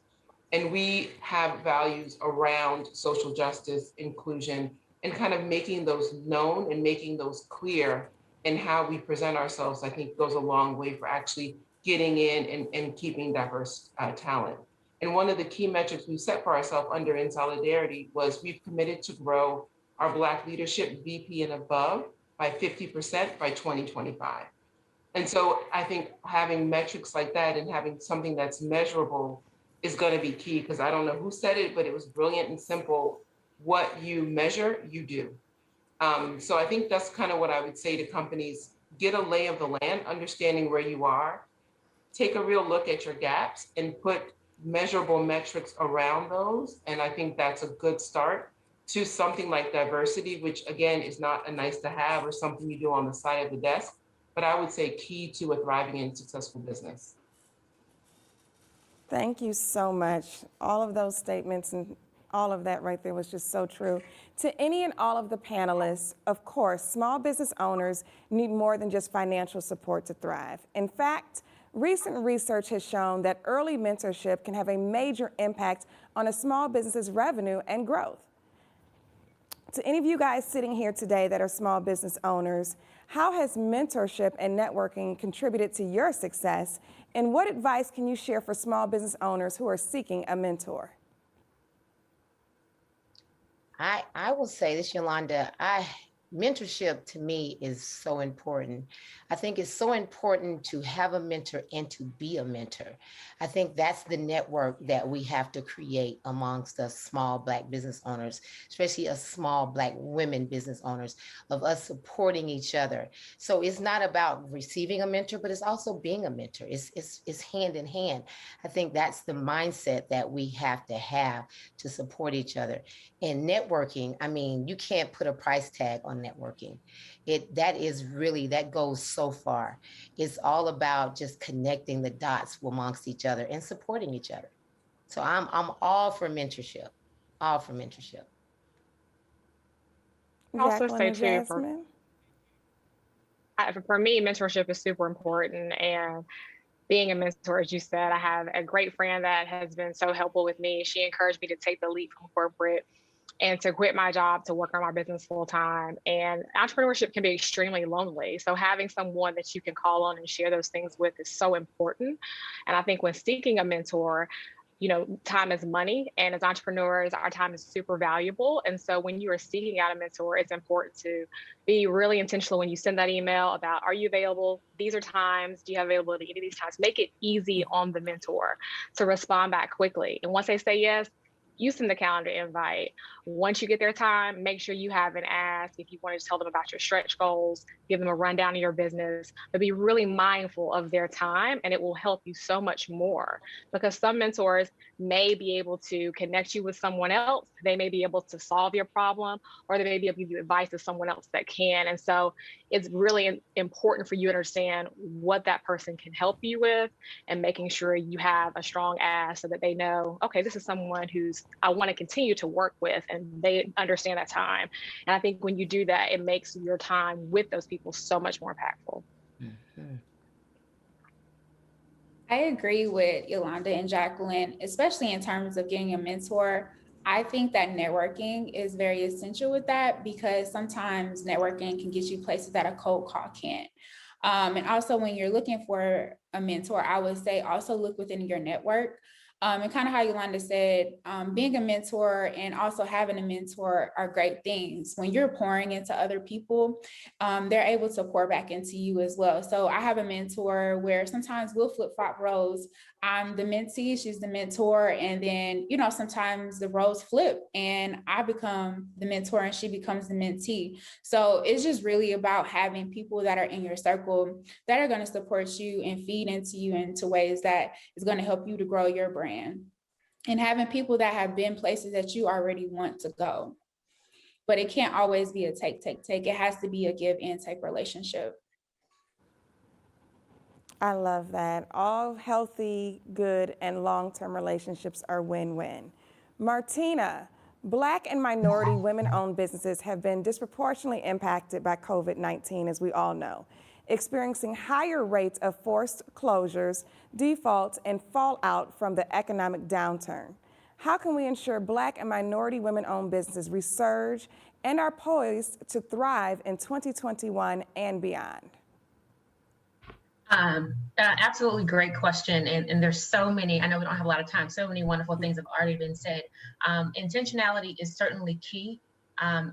And we have values around social justice, inclusion, and kind of making those known and making those clear in how we present ourselves, I think goes a long way for actually getting in and keeping diverse talent. And one of the key metrics we set for ourselves under In Solidarity was we've committed to grow our Black leadership VP and above by 50% by 2025. And so I think having metrics like that and having something that's measurable is going to be key, because I don't know who said it, but it was brilliant and simple. What you measure, you do. So I think that's kind of what I would say to companies: get a lay of the land, understanding where you are, take a real look at your gaps and put measurable metrics around those. And I think that's a good start to something like diversity, which again is not a nice to have or something you do on the side of the desk, but I would say key to a thriving and successful business. Thank you so much. All of those statements and All of that right there was just so true. To any and all of the panelists, of course, small business owners need more than just financial support to thrive. In fact, recent research has shown that early mentorship can have a major impact on a small business's revenue and growth. To any of you guys sitting here today that are small business owners, how has mentorship and networking contributed to your success? And what advice can you share for small business owners who are seeking a mentor? I will say this, Yolanda, mentorship to me is so important. I think it's so important to have a mentor and to be a mentor. I think that's the network that we have to create amongst us small Black business owners, especially us small Black women business owners, of us supporting each other. So it's not about receiving a mentor, but it's also being a mentor. It's hand in hand. I think that's the mindset that we have to support each other. And networking, I mean, you can't put a price tag on networking. That goes so far. It's all about just connecting the dots amongst each other and supporting each other. So I'm all for mentorship, all for mentorship. Also Jacqueline say and too, Jasmine? for me, mentorship is super important. And being a mentor, as you said, I have a great friend that has been so helpful with me. She encouraged me to take the leap from corporate and to quit my job to work on my business full time. And entrepreneurship can be extremely lonely. So having someone that you can call on and share those things with is so important. And I think when seeking a mentor, time is money. And as entrepreneurs, our time is super valuable. And so when you are seeking out a mentor, it's important to be really intentional when you send that email about, are you available? These are times. Do you have availability any of these times? Make it easy on the mentor to respond back quickly. And once they say yes, you send the calendar invite. Once you get their time, make sure you have an ask. If you want to tell them about your stretch goals, give them a rundown of your business, but be really mindful of their time, and it will help you so much more, because some mentors may be able to connect you with someone else. They may be able to solve your problem, or they may be able to give you advice to someone else that can. And so it's really important for you to understand what that person can help you with, and making sure you have a strong ask so that they know, okay, this is someone who's I want to continue to work with, and they understand that time. And I think when you do that, it makes your time with those people so much more impactful. Mm-hmm. I agree with Yolanda and Jacqueline, especially in terms of getting a mentor. I think that networking is very essential with that, because sometimes networking can get you places that a cold call can't. And also when you're looking for a mentor, I would say also look within your network. And kind of how Yolanda said, being a mentor and also having a mentor are great things. When you're pouring into other people, they're able to pour back into you as well. So I have a mentor where sometimes we'll flip-flop roles. I'm the mentee, she's the mentor, and then, sometimes the roles flip and I become the mentor and she becomes the mentee. So it's just really about having people that are in your circle that are going to support you and feed into you into ways that is going to help you to grow your brand, and having people that have been places that you already want to go. But it can't always be a take. It has to be a give and take relationship. I love that. All healthy, good, and long-term relationships are win-win. Martina, Black and minority women-owned businesses have been disproportionately impacted by COVID-19, as we all know, experiencing higher rates of forced closures, defaults, and fallout from the economic downturn. How can we ensure Black and minority women-owned businesses resurge and are poised to thrive in 2021 and beyond? Absolutely great question. And there's so many, I know we don't have a lot of time, so many wonderful things have already been said. Intentionality is certainly key.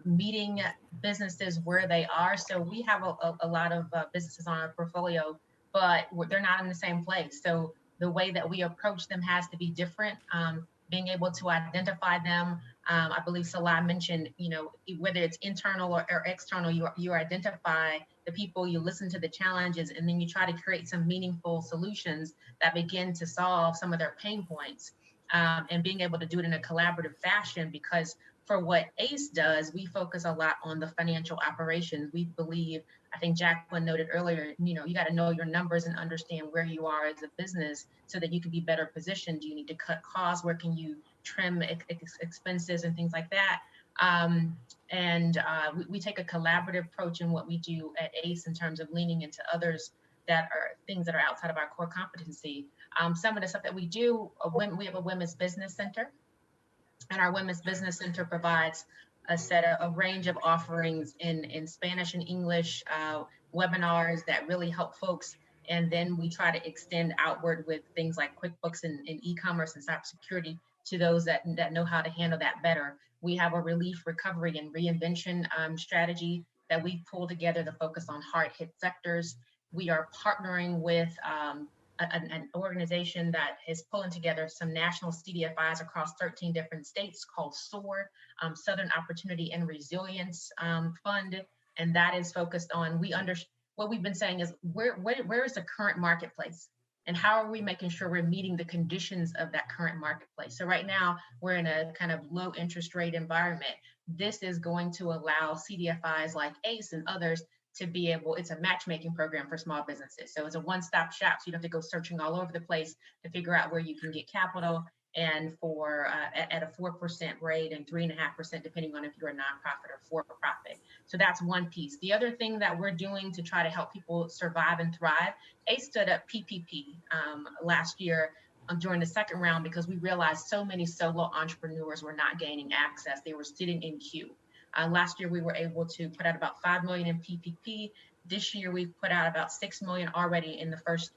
Meeting businesses where they are. So we have a lot of businesses on our portfolio, but they're not in the same place. So the way that we approach them has to be different. Being able to identify them. I believe Salah mentioned, whether it's internal or external, you identify the people, you listen to the challenges, and then you try to create some meaningful solutions that begin to solve some of their pain points. And being able to do it in a collaborative fashion, because for what ACE does, we focus a lot on the financial operations. We believe, I think Jacqueline noted earlier, you got to know your numbers and understand where you are as a business so that you can be better positioned. Do you need to cut costs? Where can you trim expenses and things like that. We take a collaborative approach in what we do at ACE in terms of leaning into others that are things that are outside of our core competency. Some of the stuff that we do, we have a women's business center, and our women's business center provides a range of offerings in Spanish and English, webinars that really help folks. And then we try to extend outward with things like QuickBooks and e-commerce and cybersecurity to those that know how to handle that better. We have a relief, recovery, and reinvention strategy that we pull together to focus on hard hit sectors. We are partnering with an organization that is pulling together some national CDFIs across 13 different states called SOAR, Southern Opportunity and Resilience Fund. And that is focused on, what we've been saying is where is the current marketplace? And how are we making sure we're meeting the conditions of that current marketplace? So right now, we're in a kind of low interest rate environment. This is going to allow CDFIs like ACE and others to be able, it's a matchmaking program for small businesses. So it's a one-stop shop. So you don't have to go searching all over the place to figure out where you can get capital, and for at a 4% rate and 3.5%, depending on if you're a nonprofit or for-profit. So that's one piece. The other thing that we're doing to try to help people survive and thrive, ACE stood up PPP last year during the second round because we realized so many solo entrepreneurs were not gaining access. They were sitting in queue. Last year, we were able to put out about $5 million in PPP. This year, we've put out about $6 million already in the first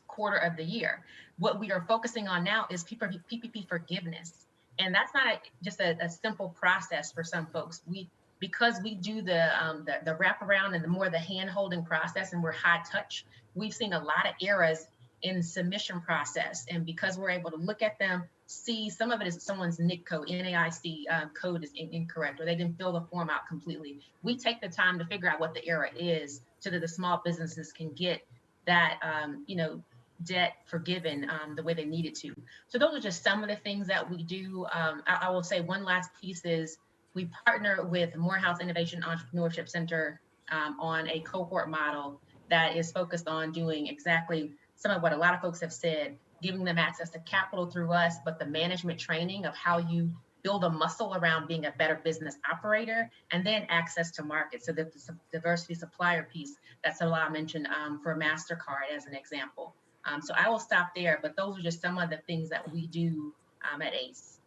quarter of the year. What we are focusing on now is PPP forgiveness. And that's not just a simple process for some folks. Because we do the wraparound and the hand-holding process, and we're high touch, we've seen a lot of errors in submission process. And because we're able to look at them, see some of it is someone's NIC code, NAIC code is incorrect, or they didn't fill the form out completely. We take the time to figure out what the error is so that the small businesses can get that, debt forgiven the way they need it to. So those are just some of the things that we do. I will say one last piece is we partner with Morehouse Innovation Entrepreneurship Center on a cohort model that is focused on doing exactly some of what a lot of folks have said, giving them access to capital through us, but the management training of how you build a muscle around being a better business operator, and then access to market. So the diversity supplier piece that Salah mentioned for MasterCard as an example. So I will stop there, but those are just some of the things that we do at ACE.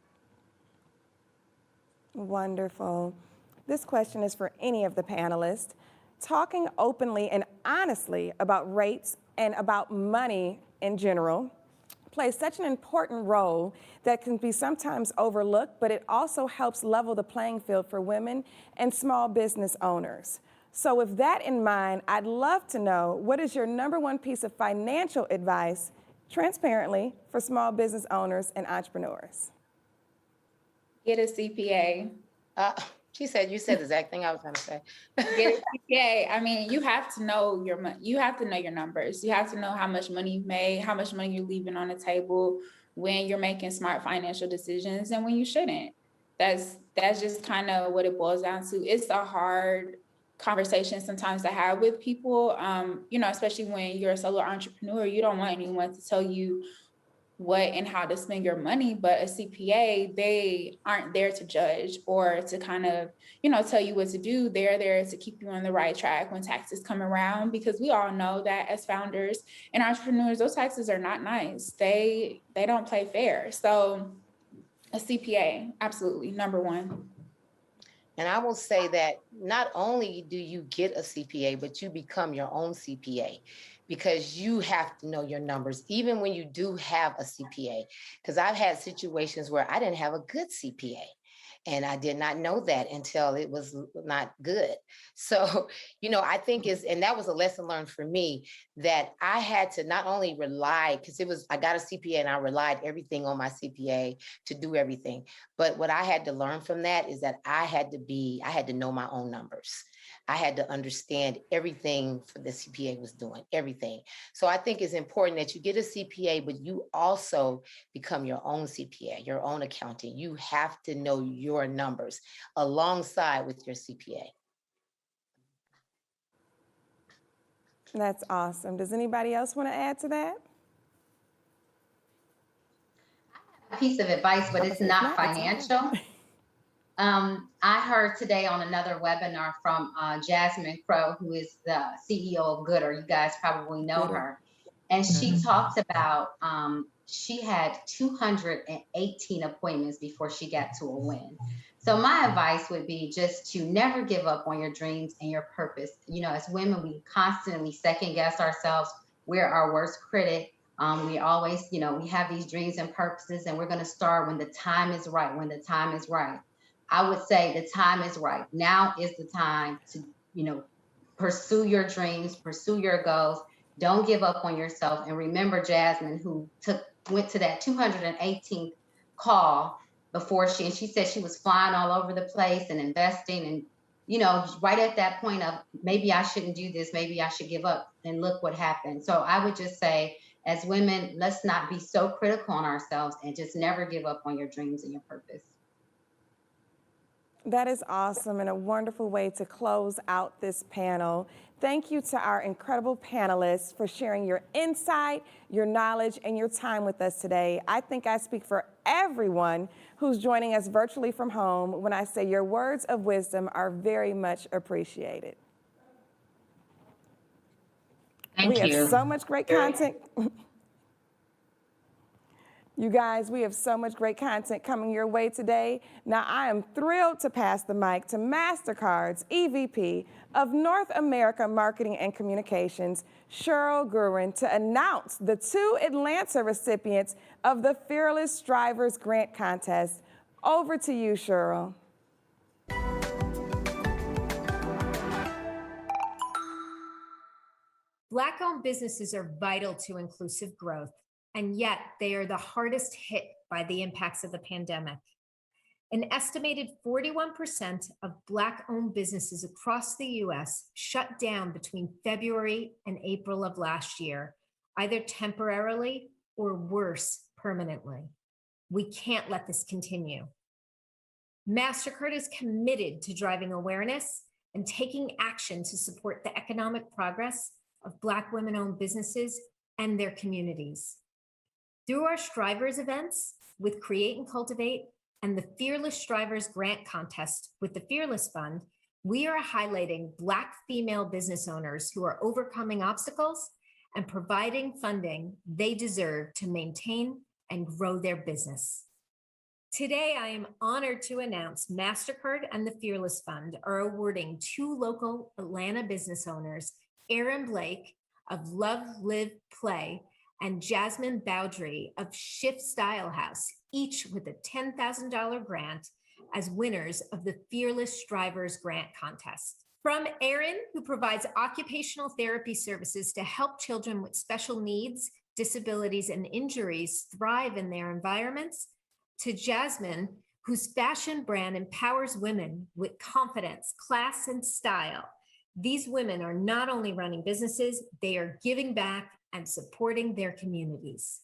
Wonderful. This question is for any of the panelists. Talking openly and honestly about rates and about money in general plays such an important role that can be sometimes overlooked, but it also helps level the playing field for women and small business owners. So with that in mind, I'd love to know, what is your number one piece of financial advice, transparently, for small business owners and entrepreneurs? Get a CPA. You said the exact thing I was going to say. Get a CPA. I mean, you have to know your money. You have to know your numbers. You have to know how much money you've made, how much money you're leaving on the table when you're making smart financial decisions and when you shouldn't. That's just kind of what it boils down to. It's a hard conversation sometimes to have with people, especially when you're a solo entrepreneur. You don't want anyone to tell you what and how to spend your money, but a CPA, they aren't there to judge or to kind of, tell you what to do. They're there to keep you on the right track when taxes come around, because we all know that as founders and entrepreneurs, those taxes are not nice. They don't play fair. So a CPA, absolutely, number one. And I will say that not only do you get a CPA, but you become your own CPA, because you have to know your numbers, even when you do have a CPA. Because I've had situations where I didn't have a good CPA, and I did not know that until it was not good. So, I think and that was a lesson learned for me, that I had to not only rely, because I got a CPA and I relied everything on my CPA to do everything. But what I had to learn from that is that I had to know my own numbers. I had to understand everything for the CPA was doing, everything. So I think it's important that you get a CPA, but you also become your own CPA, your own accountant. You have to know your numbers alongside with your CPA. That's awesome. Does anybody else want to add to that? a piece of advice, but it's not It's okay. financial. I heard today on another webinar from Jasmine Crow, who is the CEO of Gooder. You guys probably know Gooder. her. And she talked about she had 218 appointments before she got to a win. So my advice would be just to never give up on your dreams and your purpose. You know, as women, we constantly second guess ourselves. We're our worst critic. We always, you know, we have these dreams and purposes, and we're going to start when the time is right, when the time is right. I would say the time is right. Now is the time to, you know, pursue your dreams, pursue your goals. Don't give up on yourself. And remember Jasmine, who went to that 218th call before she said she was flying all over the place and investing, and, you know, right at that point of maybe I shouldn't do this, maybe I should give up, and look what happened. So I would just say, as women, let's not be so critical on ourselves and just never give up on your dreams and your purpose. That is awesome and a wonderful way to close out this panel. Thank you to our incredible panelists for sharing your insight, your knowledge, and your time with us today. I think I speak for everyone who's joining us virtually from home when I say your words of wisdom are very much appreciated. Thank you. We have so much great content. You guys, we have so much great content coming your way today. Now, I am thrilled to pass the mic to MasterCard's EVP of North America Marketing and Communications, Cheryl Gurin, to announce the 2 Atlanta recipients of the Fearless Strivers Grant Contest. Over to you, Cheryl. Black-owned businesses are vital to inclusive growth, and yet they are the hardest hit by the impacts of the pandemic. An estimated 41% of Black-owned businesses across the US shut down between February and April of last year, either temporarily or worse, permanently. We can't let this continue. MasterCard is committed to driving awareness and taking action to support the economic progress of Black women-owned businesses and their communities. Through our Strivers events with Create and Cultivate and the Fearless Strivers Grant Contest with the Fearless Fund, we are highlighting Black female business owners who are overcoming obstacles and providing funding they deserve to maintain and grow their business. Today, I am honored to announce MasterCard and the Fearless Fund are awarding 2 local Atlanta business owners, Erin Blake of Love, Live, Play, and Jasmine Bowdry of Shift Style House, each with a $10,000 grant as winners of the Fearless Strivers Grant Contest. From Erin, who provides occupational therapy services to help children with special needs, disabilities, and injuries thrive in their environments, to Jasmine, whose fashion brand empowers women with confidence, class, and style. These women are not only running businesses, they are giving back and supporting their communities.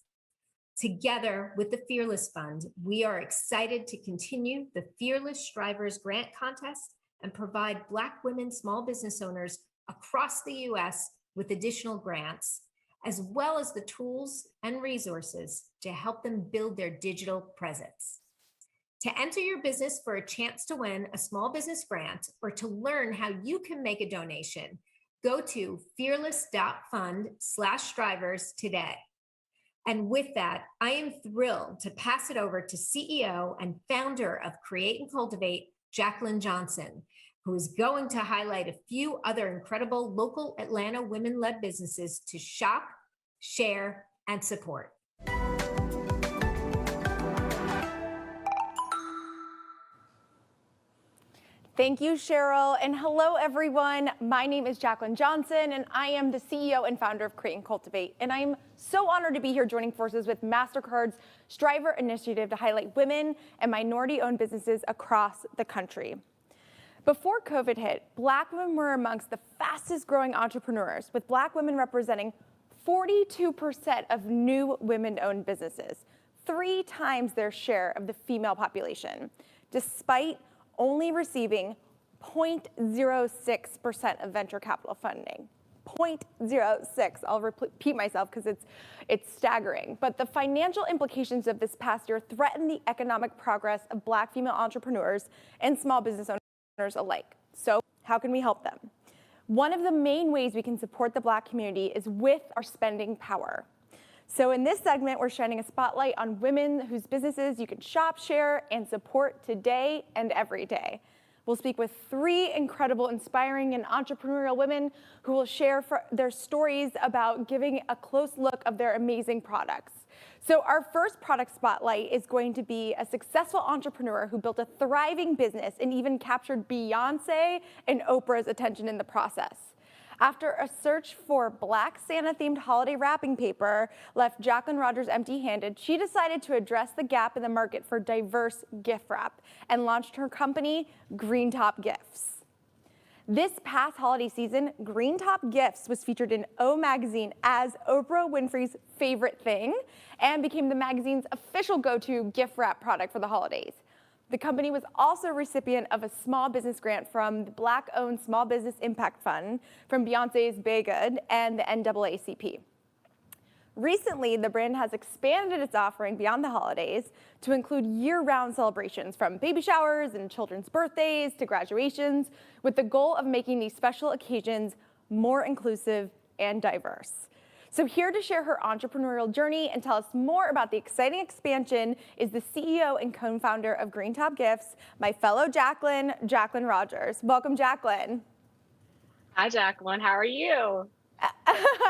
Together with the Fearless Fund, we are excited to continue the Fearless Strivers Grant Contest and provide Black women small business owners across the US with additional grants, as well as the tools and resources to help them build their digital presence. To enter your business for a chance to win a small business grant or to learn how you can make a donation, go to fearless.fund/strivers today. And with that, I am thrilled to pass it over to CEO and founder of Create and Cultivate, Jacqueline Johnson, who is going to highlight a few other incredible local Atlanta women-led businesses to shop, share, and support. Thank you, Cheryl, and hello, everyone. My name is Jacqueline Johnson, and I am the CEO and founder of Create and Cultivate, and I'm so honored to be here joining forces with MasterCard's Striver Initiative to highlight women and minority-owned businesses across the country. Before COVID hit, Black women were amongst the fastest-growing entrepreneurs, with Black women representing 42% of new women-owned businesses, 3 times their share of the female population, despite only receiving 0.06% of venture capital funding. 0.06. I'll repeat myself because it's staggering. But the financial implications of this past year threaten the economic progress of Black female entrepreneurs and small business owners alike. So how can we help them? One of the main ways we can support the Black community is with our spending power. So in this segment, we're shining a spotlight on women whose businesses you can shop, share, and support today and every day. We'll speak with 3 incredible, inspiring, and entrepreneurial women who will share their stories about giving a close look of their amazing products. So our first product spotlight is going to be a successful entrepreneur who built a thriving business and even captured Beyonce and Oprah's attention in the process. After a search for Black Santa-themed holiday wrapping paper left Jacqueline Rogers empty-handed, she decided to address the gap in the market for diverse gift wrap and launched her company, Green Top Gifts. This past holiday season, Green Top Gifts was featured in O Magazine as Oprah Winfrey's favorite thing and became the magazine's official go-to gift wrap product for the holidays. The company was also a recipient of a small business grant from the Black-owned Small Business Impact Fund, from Beyonce's Beygood, and the NAACP. Recently, the brand has expanded its offering beyond the holidays to include year-round celebrations, from baby showers and children's birthdays to graduations, with the goal of making these special occasions more inclusive and diverse. So here to share her entrepreneurial journey and tell us more about the exciting expansion is the CEO and co-founder of Green Top Gifts, my fellow Jacqueline Rogers. Welcome, Jacqueline. Hi, Jacqueline. How are you?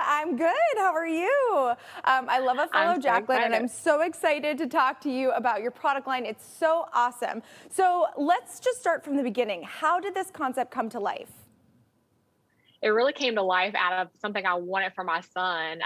I'm good. How are you? I love a fellow Jacqueline, and I'm so excited to talk to you about your product line. It's so awesome. So let's just start from the beginning. How did this concept come to life? It really came to life out of something I wanted for my son.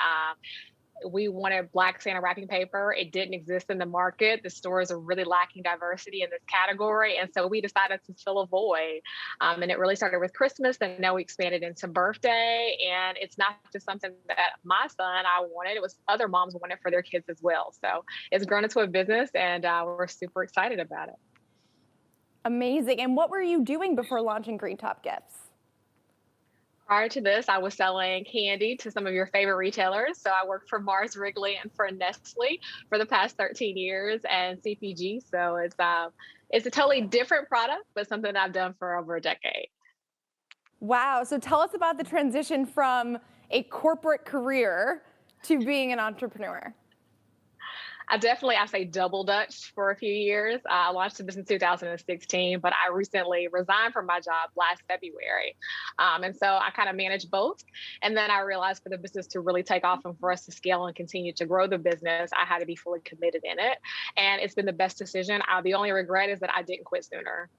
We wanted Black Santa wrapping paper. It didn't exist in the market. The stores are really lacking diversity in this category. And so we decided to fill a void. And it really started with Christmas, and now we expanded into birthday. And it's not just something that my son, I wanted, it was other moms wanted for their kids as well. So it's grown into a business, and we're super excited about it. Amazing. And what were you doing before launching Green Top Gifts? Prior to this, I was selling candy to some of your favorite retailers. So I worked for Mars Wrigley and for Nestle for the past 13 years and CPG. So it's a totally different product, but something I've done for over a decade. Wow. So tell us about the transition from a corporate career to being an entrepreneur. I say double Dutch for a few years. I launched the business in 2016, but I recently resigned from my job last February. And so I kind of managed both. And then I realized for the business to really take off and for us to scale and continue to grow the business, I had to be fully committed in it. And it's been the best decision. The only regret is that I didn't quit sooner.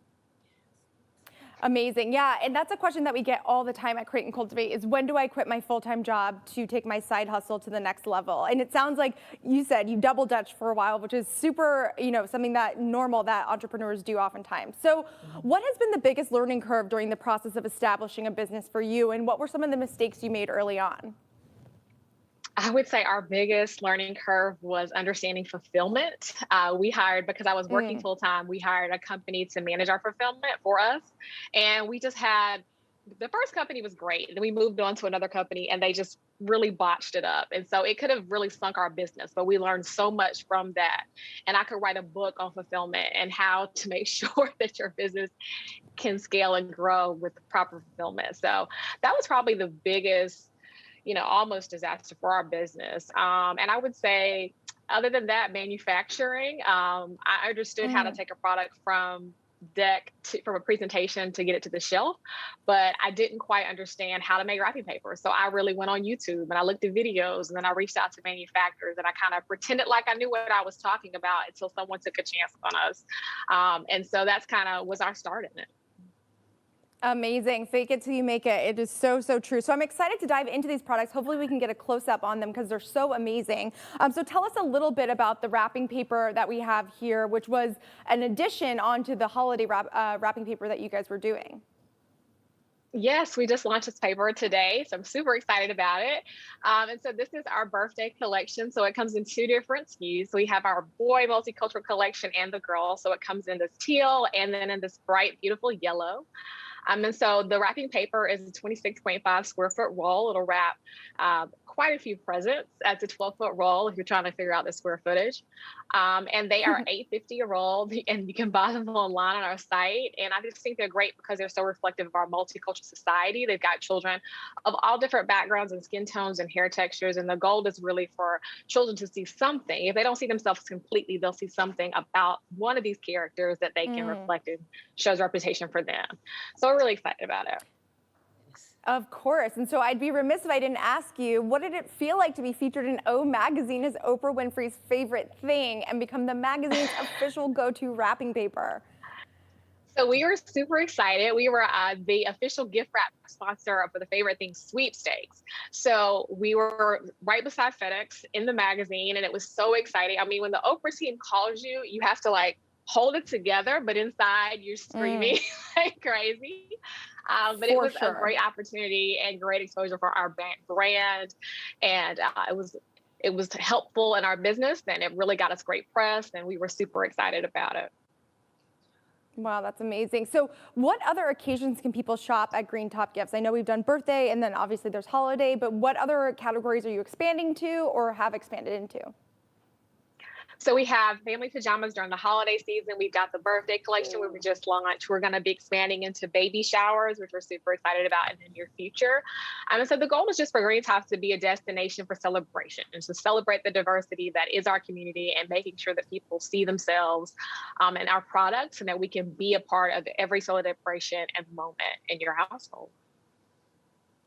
Amazing. Yeah, and that's a question that we get all the time at Create and Cultivate is, when do I quit my full-time job to take my side hustle to the next level? And it sounds like you said you double Dutch for a while, which is super, something that normal that entrepreneurs do oftentimes. So what has been the biggest learning curve during the process of establishing a business for you, and what were some of the mistakes you made early on? I would say our biggest learning curve was understanding fulfillment. We hired, because I was working full time, we hired a company to manage our fulfillment for us. And we just had, the first company was great. Then we moved on to another company and they just really botched it up. And so it could have really sunk our business, but we learned so much from that. And I could write a book on fulfillment and how to make sure that your business can scale and grow with the proper fulfillment. So that was probably the biggest, almost disaster for our business. And I would say, other than that, manufacturing, I understood how to take a product from from a presentation to get it to the shelf, but I didn't quite understand how to make wrapping paper. So I really went on YouTube and I looked at videos, and then I reached out to manufacturers and I kind of pretended like I knew what I was talking about until someone took a chance on us. And so that's kind of was our start in it. Amazing. Fake it till you make it. It is so, so true. So I'm excited to dive into these products. Hopefully we can get a close up on them because they're so amazing. So tell us a little bit about the wrapping paper that we have here, which was an addition onto the holiday wrapping paper that you guys were doing. Yes, we just launched this paper today, so I'm super excited about it. And so this is our birthday collection. So it comes in 2 different SKUs. We have our boy multicultural collection and the girl. So it comes in this teal and then in this bright, beautiful yellow. And so the wrapping paper is a 26.5 square foot roll. It'll wrap quite a few presents. That's a 12-foot roll if you're trying to figure out the square footage. And they are $8.50 a roll, and you can buy them online on our site. And I just think they're great because they're so reflective of our multicultural society. They've got children of all different backgrounds and skin tones and hair textures. And the goal is really for children to see something. If they don't see themselves completely, they'll see something about one of these characters that they can reflect and shows representation for them. So we're really excited about it. Of course. And so I'd be remiss if I didn't ask you, what did it feel like to be featured in O Magazine as Oprah Winfrey's favorite thing and become the magazine's official go-to wrapping paper? So we were super excited. We were the official gift wrap sponsor for the Favorite Thing sweepstakes. So we were right beside FedEx in the magazine, and it was so exciting. I mean, when the Oprah team calls you, you have to like hold it together, but inside you're screaming like crazy. But it was a great opportunity and great exposure for our brand. And it was helpful in our business, and it really got us great press, and we were super excited about it. Wow, that's amazing. So what other occasions can people shop at Green Top Gifts? I know we've done birthday, and then obviously there's holiday, but what other categories are you expanding to or have expanded into? So we have family pajamas during the holiday season. We've got the birthday collection we just launched. We're going to be expanding into baby showers, which we're super excited about in the near future. And so the goal is just for Green Tops to be a destination for celebration and to celebrate the diversity that is our community and making sure that people see themselves in our products and that we can be a part of every celebration and moment in your household.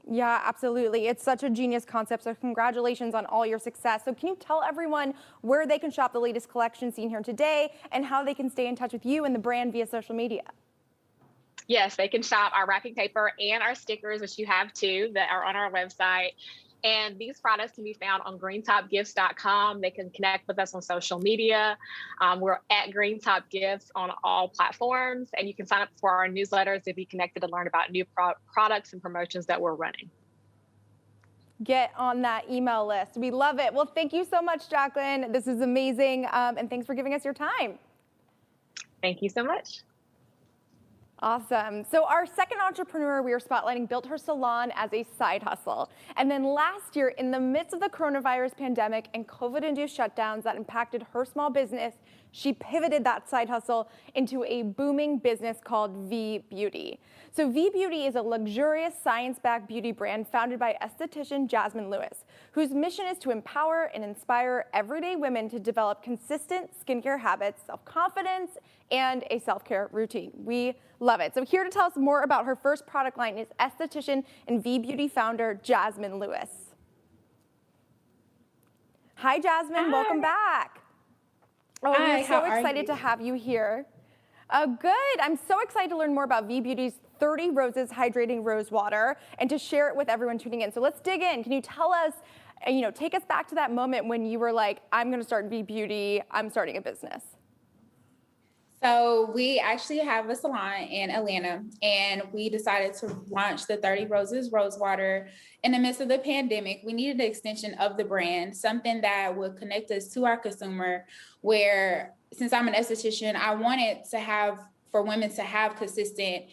Yeah, absolutely. It's such a genius concept. So congratulations on all your success. So can you tell everyone where they can shop the latest collection seen here today and how they can stay in touch with you and the brand via social media? Yes, they can shop our wrapping paper and our stickers, which you have too, that are on our website. And these products can be found on greentopgifts.com. They can connect with us on social media. We're at Green Top Gifts on all platforms. And you can sign up for our newsletters to be connected to learn about new products and promotions that we're running. Get on that email list. We love it. Well, thank you so much, Jacqueline. This is amazing. And thanks for giving us your time. Thank you so much. Awesome. So our second entrepreneur we are spotlighting built her salon as a side hustle. And then last year, in the midst of the coronavirus pandemic and COVID-induced shutdowns that impacted her small business, she pivoted that side hustle into a booming business called V Beauty. So V Beauty is a luxurious science-backed beauty brand founded by esthetician Jasmine Lewis, whose mission is to empower and inspire everyday women to develop consistent skincare habits, self-confidence, and a self-care routine. We love it. So here to tell us more about her first product line is esthetician and V Beauty founder Jasmine Lewis. Hi, Jasmine. Hi. Welcome back. Oh, Hi, we're so excited to have you here. Good. I'm so excited to learn more about V Beauty's 30 Roses Hydrating Rose Water and to share it with everyone tuning in. So let's dig in. Can you tell us, take us back to that moment when you were like, I'm going to start V Beauty, I'm starting a business? So we actually have a salon in Atlanta, and we decided to launch the 30 Roses Rose Water in the midst of the pandemic. We needed an extension of the brand, something that would connect us to our consumer, where since I'm an esthetician, I wanted for women to have consistent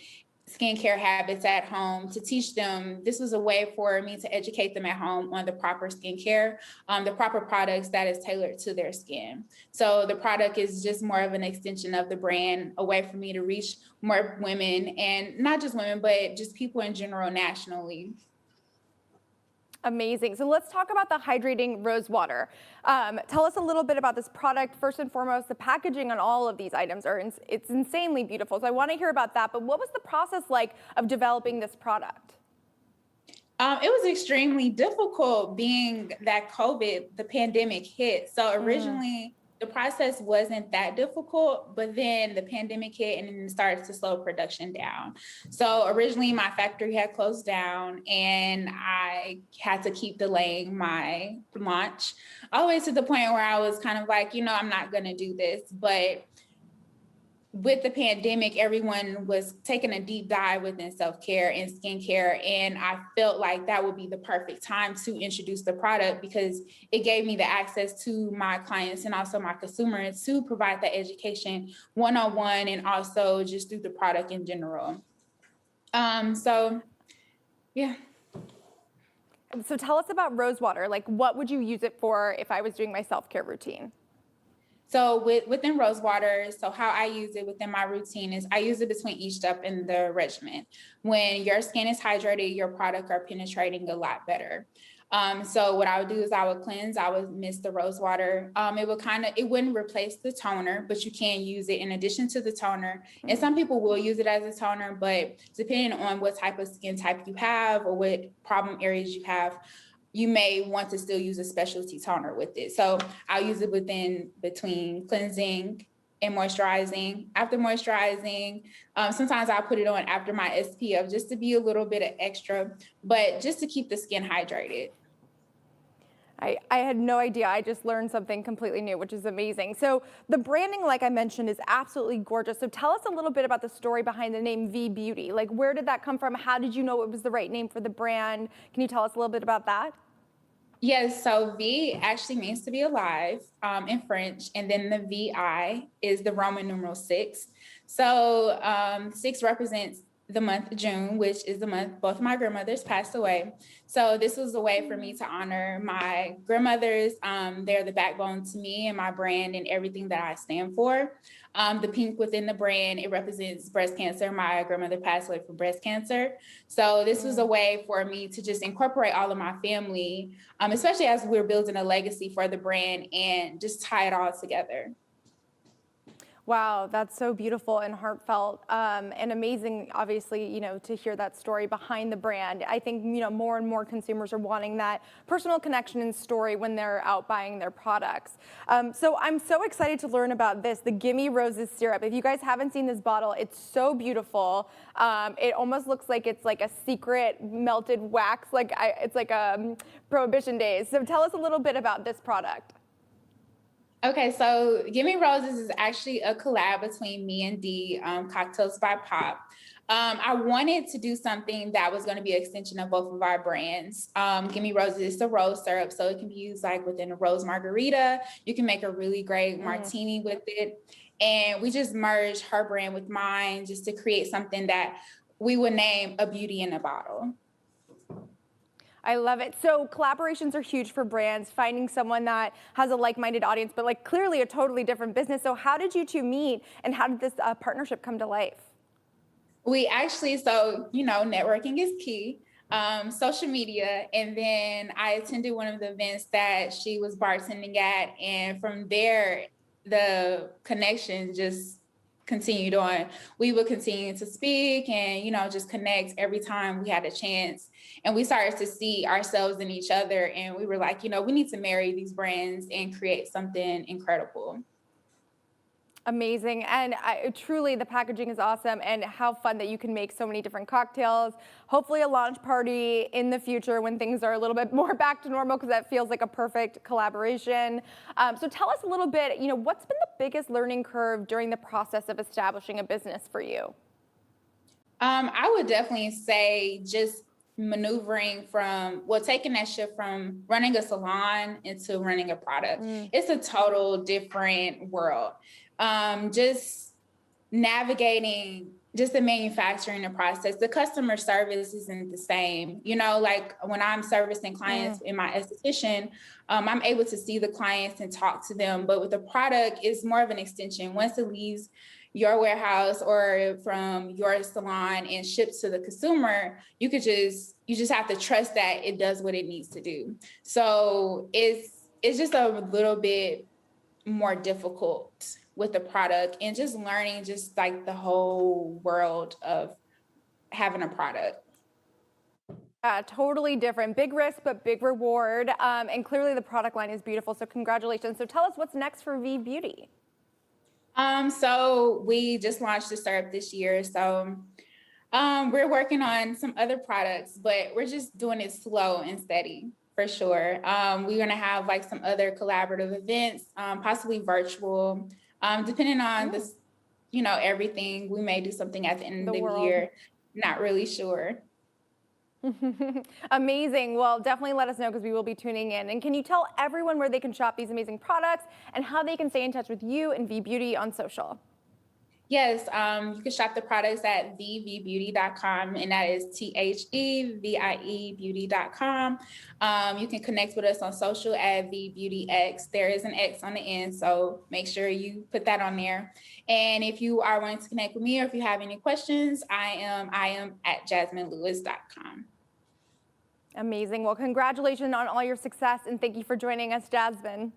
skincare habits at home, to teach them. This was a way for me to educate them at home on the proper skincare, the proper products that is tailored to their skin. So the product is just more of an extension of the brand, a way for me to reach more women, and not just women, but just people in general nationally. Amazing. So let's talk about the Hydrating Rose Water. Tell us a little bit about this product. First and foremost, the packaging on all of these items it's insanely beautiful. So I want to hear about that. But what was the process like of developing this product? It was extremely difficult being that the pandemic hit. So originally, the process wasn't that difficult, but then the pandemic hit and then it started to slow production down. So originally my factory had closed down and I had to keep delaying my launch, always to the point where I was kind of like, I'm not going to do this. But with the pandemic, everyone was taking a deep dive within self-care and skincare. And I felt like that would be the perfect time to introduce the product because it gave me the access to my clients and also my consumers to provide the education one-on-one and also just through the product in general. So yeah. So tell us about rose water. Like, what would you use it for if I was doing my self-care routine? So within rose water, so how I use it within my routine is I use it between each step in the regimen. When your skin is hydrated, your product are penetrating a lot better. So what I would do is I would cleanse, I would mist the rose water. It wouldn't replace the toner, but you can use it in addition to the toner. And some people will use it as a toner, but depending on what type of skin type you have or what problem areas you have, you may want to still use a specialty toner with it. So I'll use it between cleansing and moisturizing. After moisturizing, sometimes I'll put it on after my SPF just to be a little bit of extra, but just to keep the skin hydrated. I had no idea. I just learned something completely new, which is amazing. So the branding, like I mentioned, is absolutely gorgeous. So tell us a little bit about the story behind the name V Beauty. Like, where did that come from? How did you know it was the right name for the brand? Can you tell us a little bit about that? Yes, so V actually means to be alive in French, and then the VI is the Roman numeral 6. So 6 represents the month June, which is the month both my grandmothers passed away. So this was a way for me to honor my grandmothers. They're the backbone to me and my brand and everything that I stand for. The pink within the brand, it represents breast cancer. My grandmother passed away from breast cancer. So this was a way for me to just incorporate all of my family, especially as we're building a legacy for the brand, and just tie it all together. Wow, that's so beautiful and heartfelt and amazing, obviously, to hear that story behind the brand. I think, more and more consumers are wanting that personal connection and story when they're out buying their products. So I'm so excited to learn about this, the Gimme Roses syrup. If you guys haven't seen this bottle, it's so beautiful. It almost looks like it's like a secret melted wax, it's like Prohibition days. So tell us a little bit about this product. Okay, so Gimme Roses is actually a collab between me and D, Cocktails by Pop. I wanted to do something that was going to be an extension of both of our brands. Gimme Roses is the rose syrup, so it can be used like within a rose margarita. You can make a really great martini with it. And we just merged her brand with mine just to create something that we would name a beauty in a bottle. I love it. So collaborations are huge for brands, finding someone that has a like-minded audience, but clearly a totally different business. So how did you two meet and how did this partnership come to life? We actually, networking is key. Social media. And then I attended one of the events that she was bartending at. And from there, the connection just continued on. We would continue to speak and, just connect every time we had a chance. And we started to see ourselves in each other. And we were like, we need to marry these brands and create something incredible. Amazing. And truly, the packaging is awesome, and how fun that you can make so many different cocktails. Hopefully a launch party in the future when things are a little bit more back to normal, because that feels like a perfect collaboration. So tell us a little bit, what's been the biggest learning curve during the process of establishing a business for you? I would definitely say just maneuvering taking that shift from running a salon into running a product. It's a total different world. Just navigating just the manufacturing process. The customer service isn't the same. Like when I'm servicing clients in my esthetician, I'm able to see the clients and talk to them. But with the product, it's more of an extension. Once it leaves your warehouse or from your salon and ships to the consumer, you just have to trust that it does what it needs to do. So it's just a little bit more difficult with the product and just learning just like the whole world of having a product. Totally different. Big risk, but big reward. And clearly the product line is beautiful. So congratulations. So tell us what's next for V Beauty. So we just launched the syrup this year. So we're working on some other products, but we're just doing it slow and steady for sure. We're going to have like some other collaborative events, possibly virtual, depending on this, everything. We may do something at the end of the year. Not really sure. Amazing. Well, definitely let us know because we will be tuning in. And can you tell everyone where they can shop these amazing products and how they can stay in touch with you and V Beauty on social? Yes, you can shop the products at thevbeauty.com, and that is THEVIE beauty.com. You can connect with us on social at VBeautyX. There is an X on the end, so make sure you put that on there. And if you are wanting to connect with me, or if you have any questions, I am at jasminelewis.com. Amazing. Well, congratulations on all your success, and thank you for joining us, Jasmine.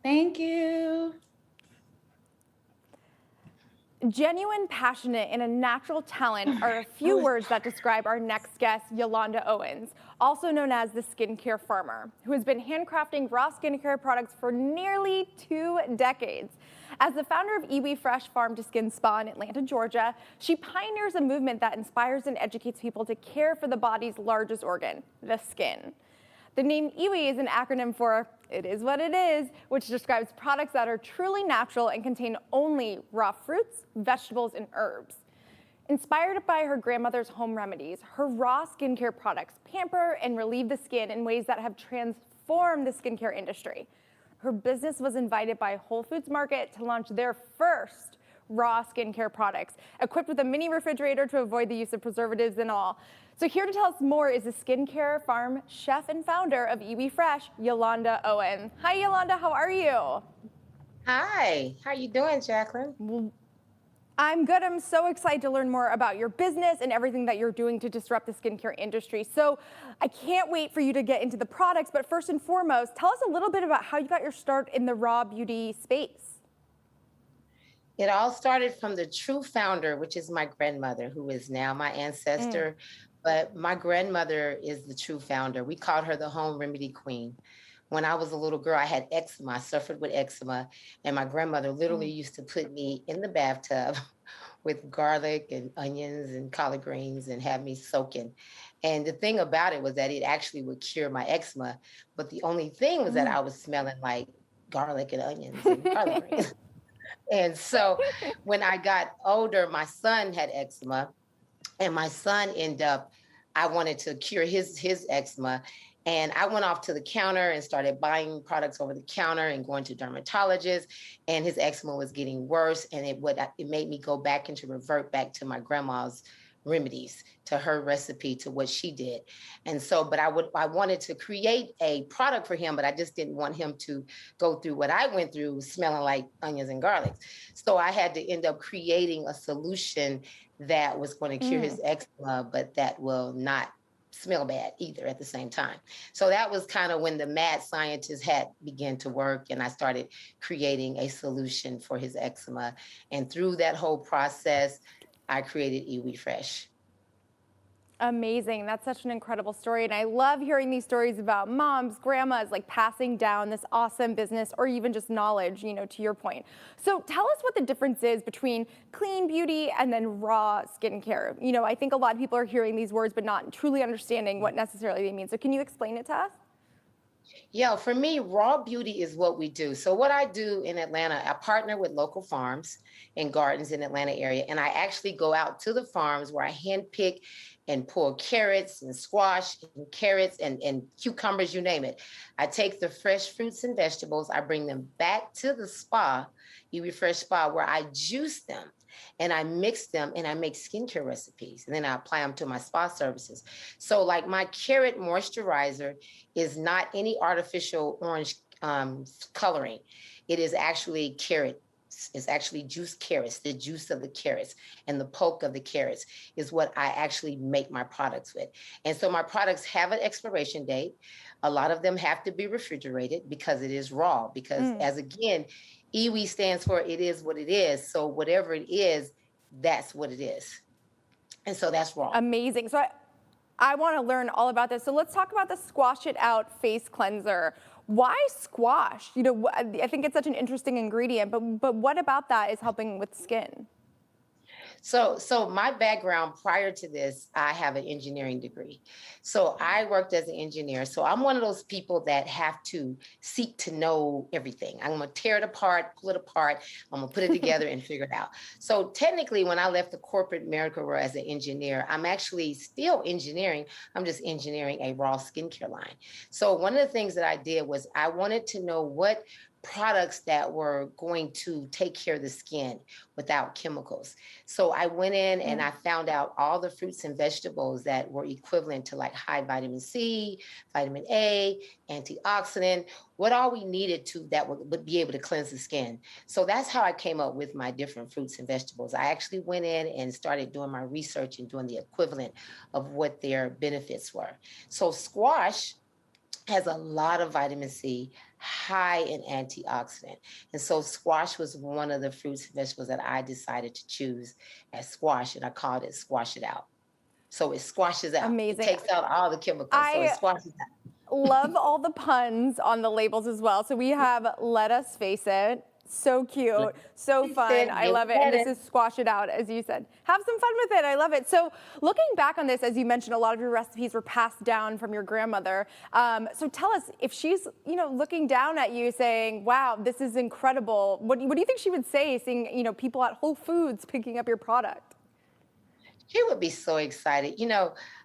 Thank you. Genuine, passionate, and a natural talent are a few words that describe our next guest, Yolanda Owens, also known as the skincare farmer, who has been handcrafting raw skincare products for nearly 2 decades. As the founder of Iwi Fresh Farm to Skin Spa in Atlanta, Georgia, she pioneers a movement that inspires and educates people to care for the body's largest organ, the skin. The name Iwi is an acronym for It Is What It Is, which describes products that are truly natural and contain only raw fruits, vegetables, and herbs. Inspired by her grandmother's home remedies, her raw skincare products pamper and relieve the skin in ways that have transformed the skincare industry. Her business was invited by Whole Foods Market to launch their first raw skincare products, equipped with a mini refrigerator to avoid the use of preservatives and all. So here to tell us more is the skincare farm chef and founder of Iwi Fresh, Yolanda Owens. Hi, Yolanda, how are you? Hi, how you doing, Jacqueline? I'm good. I'm so excited to learn more about your business and everything that you're doing to disrupt the skincare industry. So I can't wait for you to get into the products, but first and foremost, tell us a little bit about how you got your start in the raw beauty space. It all started from the true founder, which is my grandmother, who is now my ancestor. But my grandmother is the true founder. We called her the home remedy queen. When I was a little girl, I had eczema. I suffered with eczema. And my grandmother literally used to put me in the bathtub with garlic and onions and collard greens and have me soaking. And the thing about it was that it actually would cure my eczema. But the only thing was that I was smelling like garlic and onions and collard greens. And so when I got older, my son had eczema. And my son ended up, I wanted to cure his eczema. And I went off to the counter and started buying products over the counter and going to dermatologists. And his eczema was getting worse. And it made me go back and to revert back to my grandma's remedies, to her recipe, to what she did. And so, but I wanted to create a product for him, but I just didn't want him to go through what I went through, smelling like onions and garlic. So I had to end up creating a solution that was going to cure his eczema, but that will not smell bad either at the same time. So that was kind of when the mad scientist hat began to work, and I started creating a solution for his eczema. And through that whole process, I created Iwi Fresh. Amazing. That's such an incredible story. And I love hearing these stories about moms, grandmas, like passing down this awesome business or even just knowledge, you know, to your point. So tell us what the difference is between clean beauty and then raw skincare. You know, I think a lot of people are hearing these words, but not truly understanding what necessarily they mean. So can you explain it to us? Yeah, for me, raw beauty is what we do. So what I do in Atlanta, I partner with local farms and gardens in the Atlanta area. And I actually go out to the farms where I handpick and pull carrots and squash and carrots and cucumbers, you name it. I take the fresh fruits and vegetables, I bring them back to the spa, Iwi Fresh Spa, where I juice them and I mix them and I make skincare recipes. And then I apply them to my spa services. So like my carrot moisturizer is not any artificial orange coloring. It is actually carrot. It's actually juiced carrots. The juice of the carrots and the pulp of the carrots is what I actually make my products with. And so my products have an expiration date. A lot of them have to be refrigerated because it is raw. Because as again, Iwi stands for it is what it is. So whatever it is, that's what it is. And so that's raw. Amazing. So I want to learn all about this. So let's talk about the Squash It Out face cleanser. Why squash? You know, I think it's such an interesting ingredient, but what about that is helping with skin? So my background prior to this, I have an engineering degree. So I worked as an engineer. So I'm one of those people that have to seek to know everything. I'm gonna tear it apart, pull it apart. I'm gonna put it together and figure it out. So technically, when I left the corporate America world as an engineer, I'm actually still engineering. I'm just engineering a raw skincare line. So one of the things that I did was I wanted to know what products that were going to take care of the skin without chemicals. So I went in and I found out all the fruits and vegetables that were equivalent to like high vitamin C, vitamin A, antioxidant, what all we needed to that would be able to cleanse the skin. So that's how I came up with my different fruits and vegetables. I actually went in and started doing my research and doing the equivalent of what their benefits were. So squash has a lot of vitamin C, high in antioxidant. And so squash was one of the fruits and vegetables that I decided to choose as squash, and I called it Squash It Out. So it squashes out. Amazing. It takes out all the chemicals, so it squashes out. Love all the puns on the labels as well. So we have Let Us Face It. So cute, so fun. I love it. And this is Squash It Out, as you said. Have some fun with it. I love it. So looking back on this, as you mentioned, a lot of your recipes were passed down from your grandmother. So tell us, if she's, looking down at you saying, wow, this is incredible, what do you think she would say, seeing, people at Whole Foods picking up your product? She would be so excited.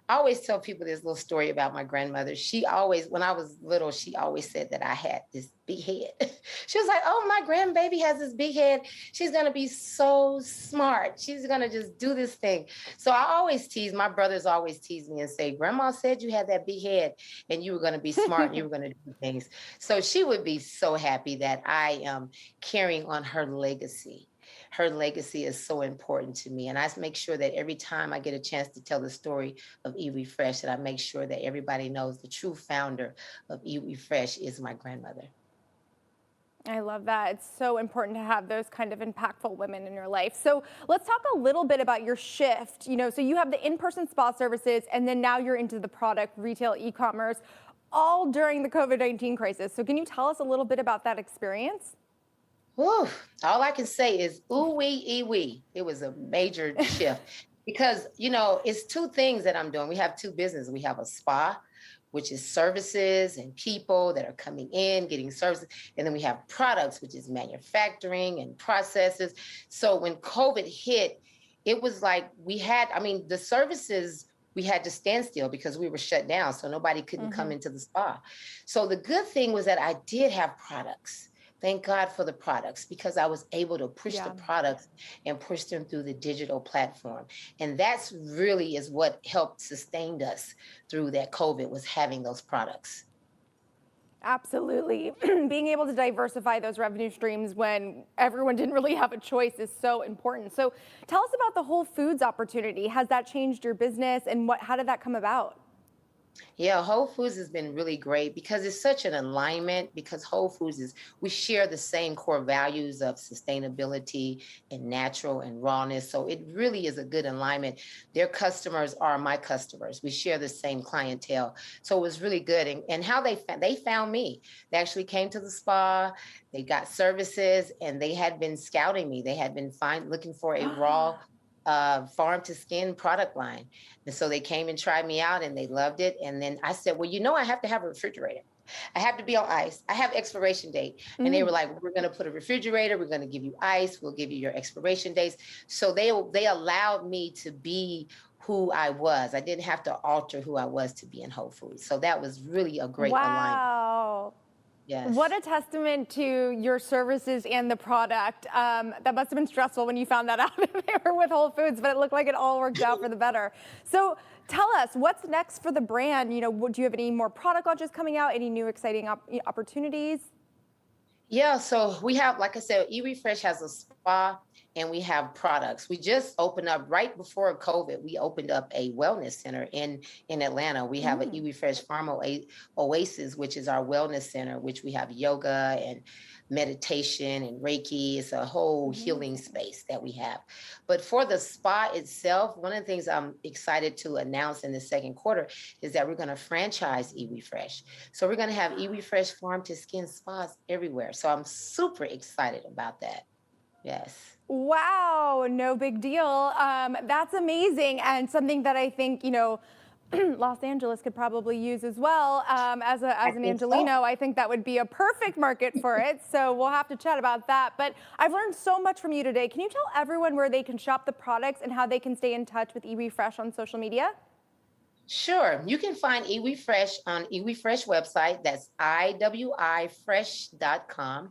I always tell people this little story about my grandmother. She always, when I was little, she always said that I had this big head. She was like, oh, my grandbaby has this big head. She's going to be so smart. She's going to just do this thing. So I always tease, my brothers always tease me and say, Grandma said you had that big head and you were going to be smart and you were going to do things. So she would be so happy that I am carrying on her legacy. Her legacy is so important to me. And I make sure that every time I get a chance to tell the story of eRefresh, that I make sure that everybody knows the true founder of eRefresh is my grandmother. I love that. It's so important to have those kind of impactful women in your life. So let's talk a little bit about your shift. So you have the in-person spa services, and then now you're into the product, retail, e-commerce, all during the COVID-19 crisis. So can you tell us a little bit about that experience? Whew, all I can say is ooh-wee. It was a major shift because, it's two things that I'm doing. We have two businesses. We have a spa, which is services and people that are coming in, getting services. And then we have products, which is manufacturing and processes. So when COVID hit, it was like the services, we had to stand still because we were shut down. So nobody couldn't come into the spa. So the good thing was that I did have products. Thank God for the products, because I was able to push the products and push them through the digital platform. And that's really is what helped sustain us through that COVID, was having those products. Absolutely. Being able to diversify those revenue streams when everyone didn't really have a choice is so important. So tell us about the Whole Foods opportunity. Has that changed your business, and how did that come about? Yeah, Whole Foods has been really great because it's such an alignment, because Whole Foods we share the same core values of sustainability and natural and rawness. So it really is a good alignment. Their customers are my customers. We share the same clientele. So it was really good. And how they found me. They actually came to the spa, they got services, and they had been scouting me. They had been looking for a raw farm to skin product line. And so they came and tried me out and they loved it. And then I said, well, I have to have a refrigerator. I have to be on ice. I have expiration date. And they were like, we're going to put a refrigerator. We're going to give you ice. We'll give you your expiration dates. So they allowed me to be who I was. I didn't have to alter who I was to be in Whole Foods. So that was really a great alignment. Wow. Yes. What a testament to your services and the product. That must have been stressful when you found that out that they were with Whole Foods, but it looked like it all worked out for the better. So tell us, what's next for the brand? Do you have any more product launches coming out? Any new exciting opportunities? Yeah, so we have, like I said, eRefresh has a spa and we have products. We just opened up right before COVID. We opened up a wellness center in Atlanta. We have an eRefresh Farm Oasis, which is our wellness center, which we have yoga and meditation and Reiki. It's a whole healing space that we have. But for the spa itself, one of the things I'm excited to announce in the second quarter is that we're going to franchise eRefresh. So we're going to have eRefresh Farm to Skin spas everywhere. So I'm super excited about that. Yes. Wow, no big deal. That's amazing, and something that I think, Los Angeles could probably use as well. As an Angelino, I think that would be a perfect market for it. So we'll have to chat about that. But I've learned so much from you today. Can you tell everyone where they can shop the products and how they can stay in touch with eRefresh on social media? Sure. You can find Iwi Fresh on Iwi Fresh website. That's iwifresh.com.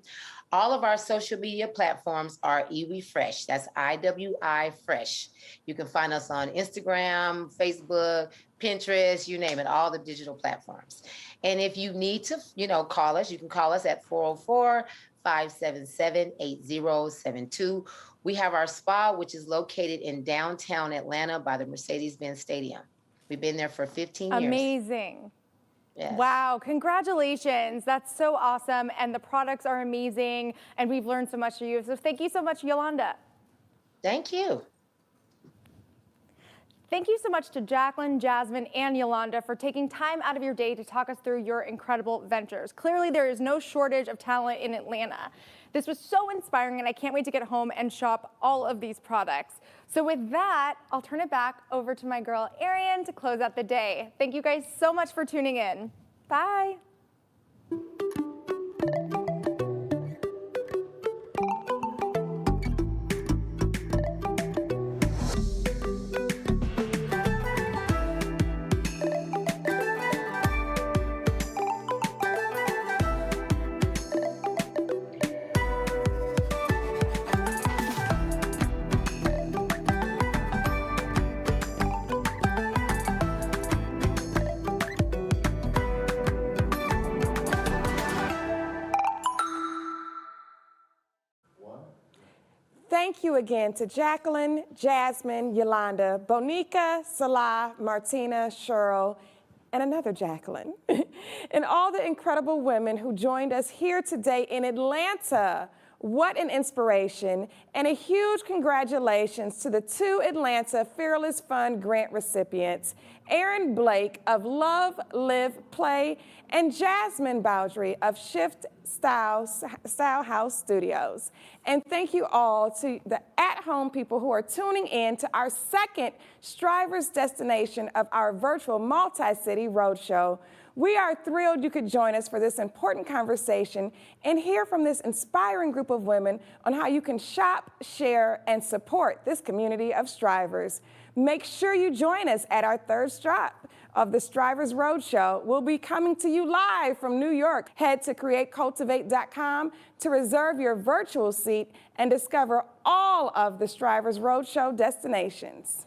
All of our social media platforms are Iwi Fresh. That's IWI Fresh. You can find us on Instagram, Facebook, Pinterest, you name it, all the digital platforms. And if you need to, call us, you can call us at 404-577-8072. We have our spa, which is located in downtown Atlanta by the Mercedes-Benz Stadium. We've been there for 15 years. Amazing. Yes. Wow, congratulations. That's so awesome. And the products are amazing. And we've learned so much from you. So thank you so much, Yolanda. Thank you. Thank you so much to Jacqueline, Jasmine, and Yolanda for taking time out of your day to talk us through your incredible ventures. Clearly, there is no shortage of talent in Atlanta. This was so inspiring, and I can't wait to get home and shop all of these products. So with that, I'll turn it back over to my girl, Arian, to close out the day. Thank you guys so much for tuning in. Bye. Thank you again to Jacqueline, Jasmine, Yolanda, Bonica, Salah, Martina, Cheryl, and another Jacqueline, and all the incredible women who joined us here today in Atlanta. What an inspiration, and a huge congratulations to the 2 Atlanta Fearless Fund grant recipients, Aaron Blake of Love, Live, Play, and Jasmine Bowdry of Shift Style House Studios. And thank you all to the at-home people who are tuning in to our second Strivers destination of our virtual multi-city roadshow. We are thrilled you could join us for this important conversation and hear from this inspiring group of women on how you can shop, share, and support this community of strivers. Make sure you join us at our third stop of the Strivers Roadshow. We'll be coming to you live from New York. Head to createcultivate.com to reserve your virtual seat and discover all of the Strivers Roadshow destinations.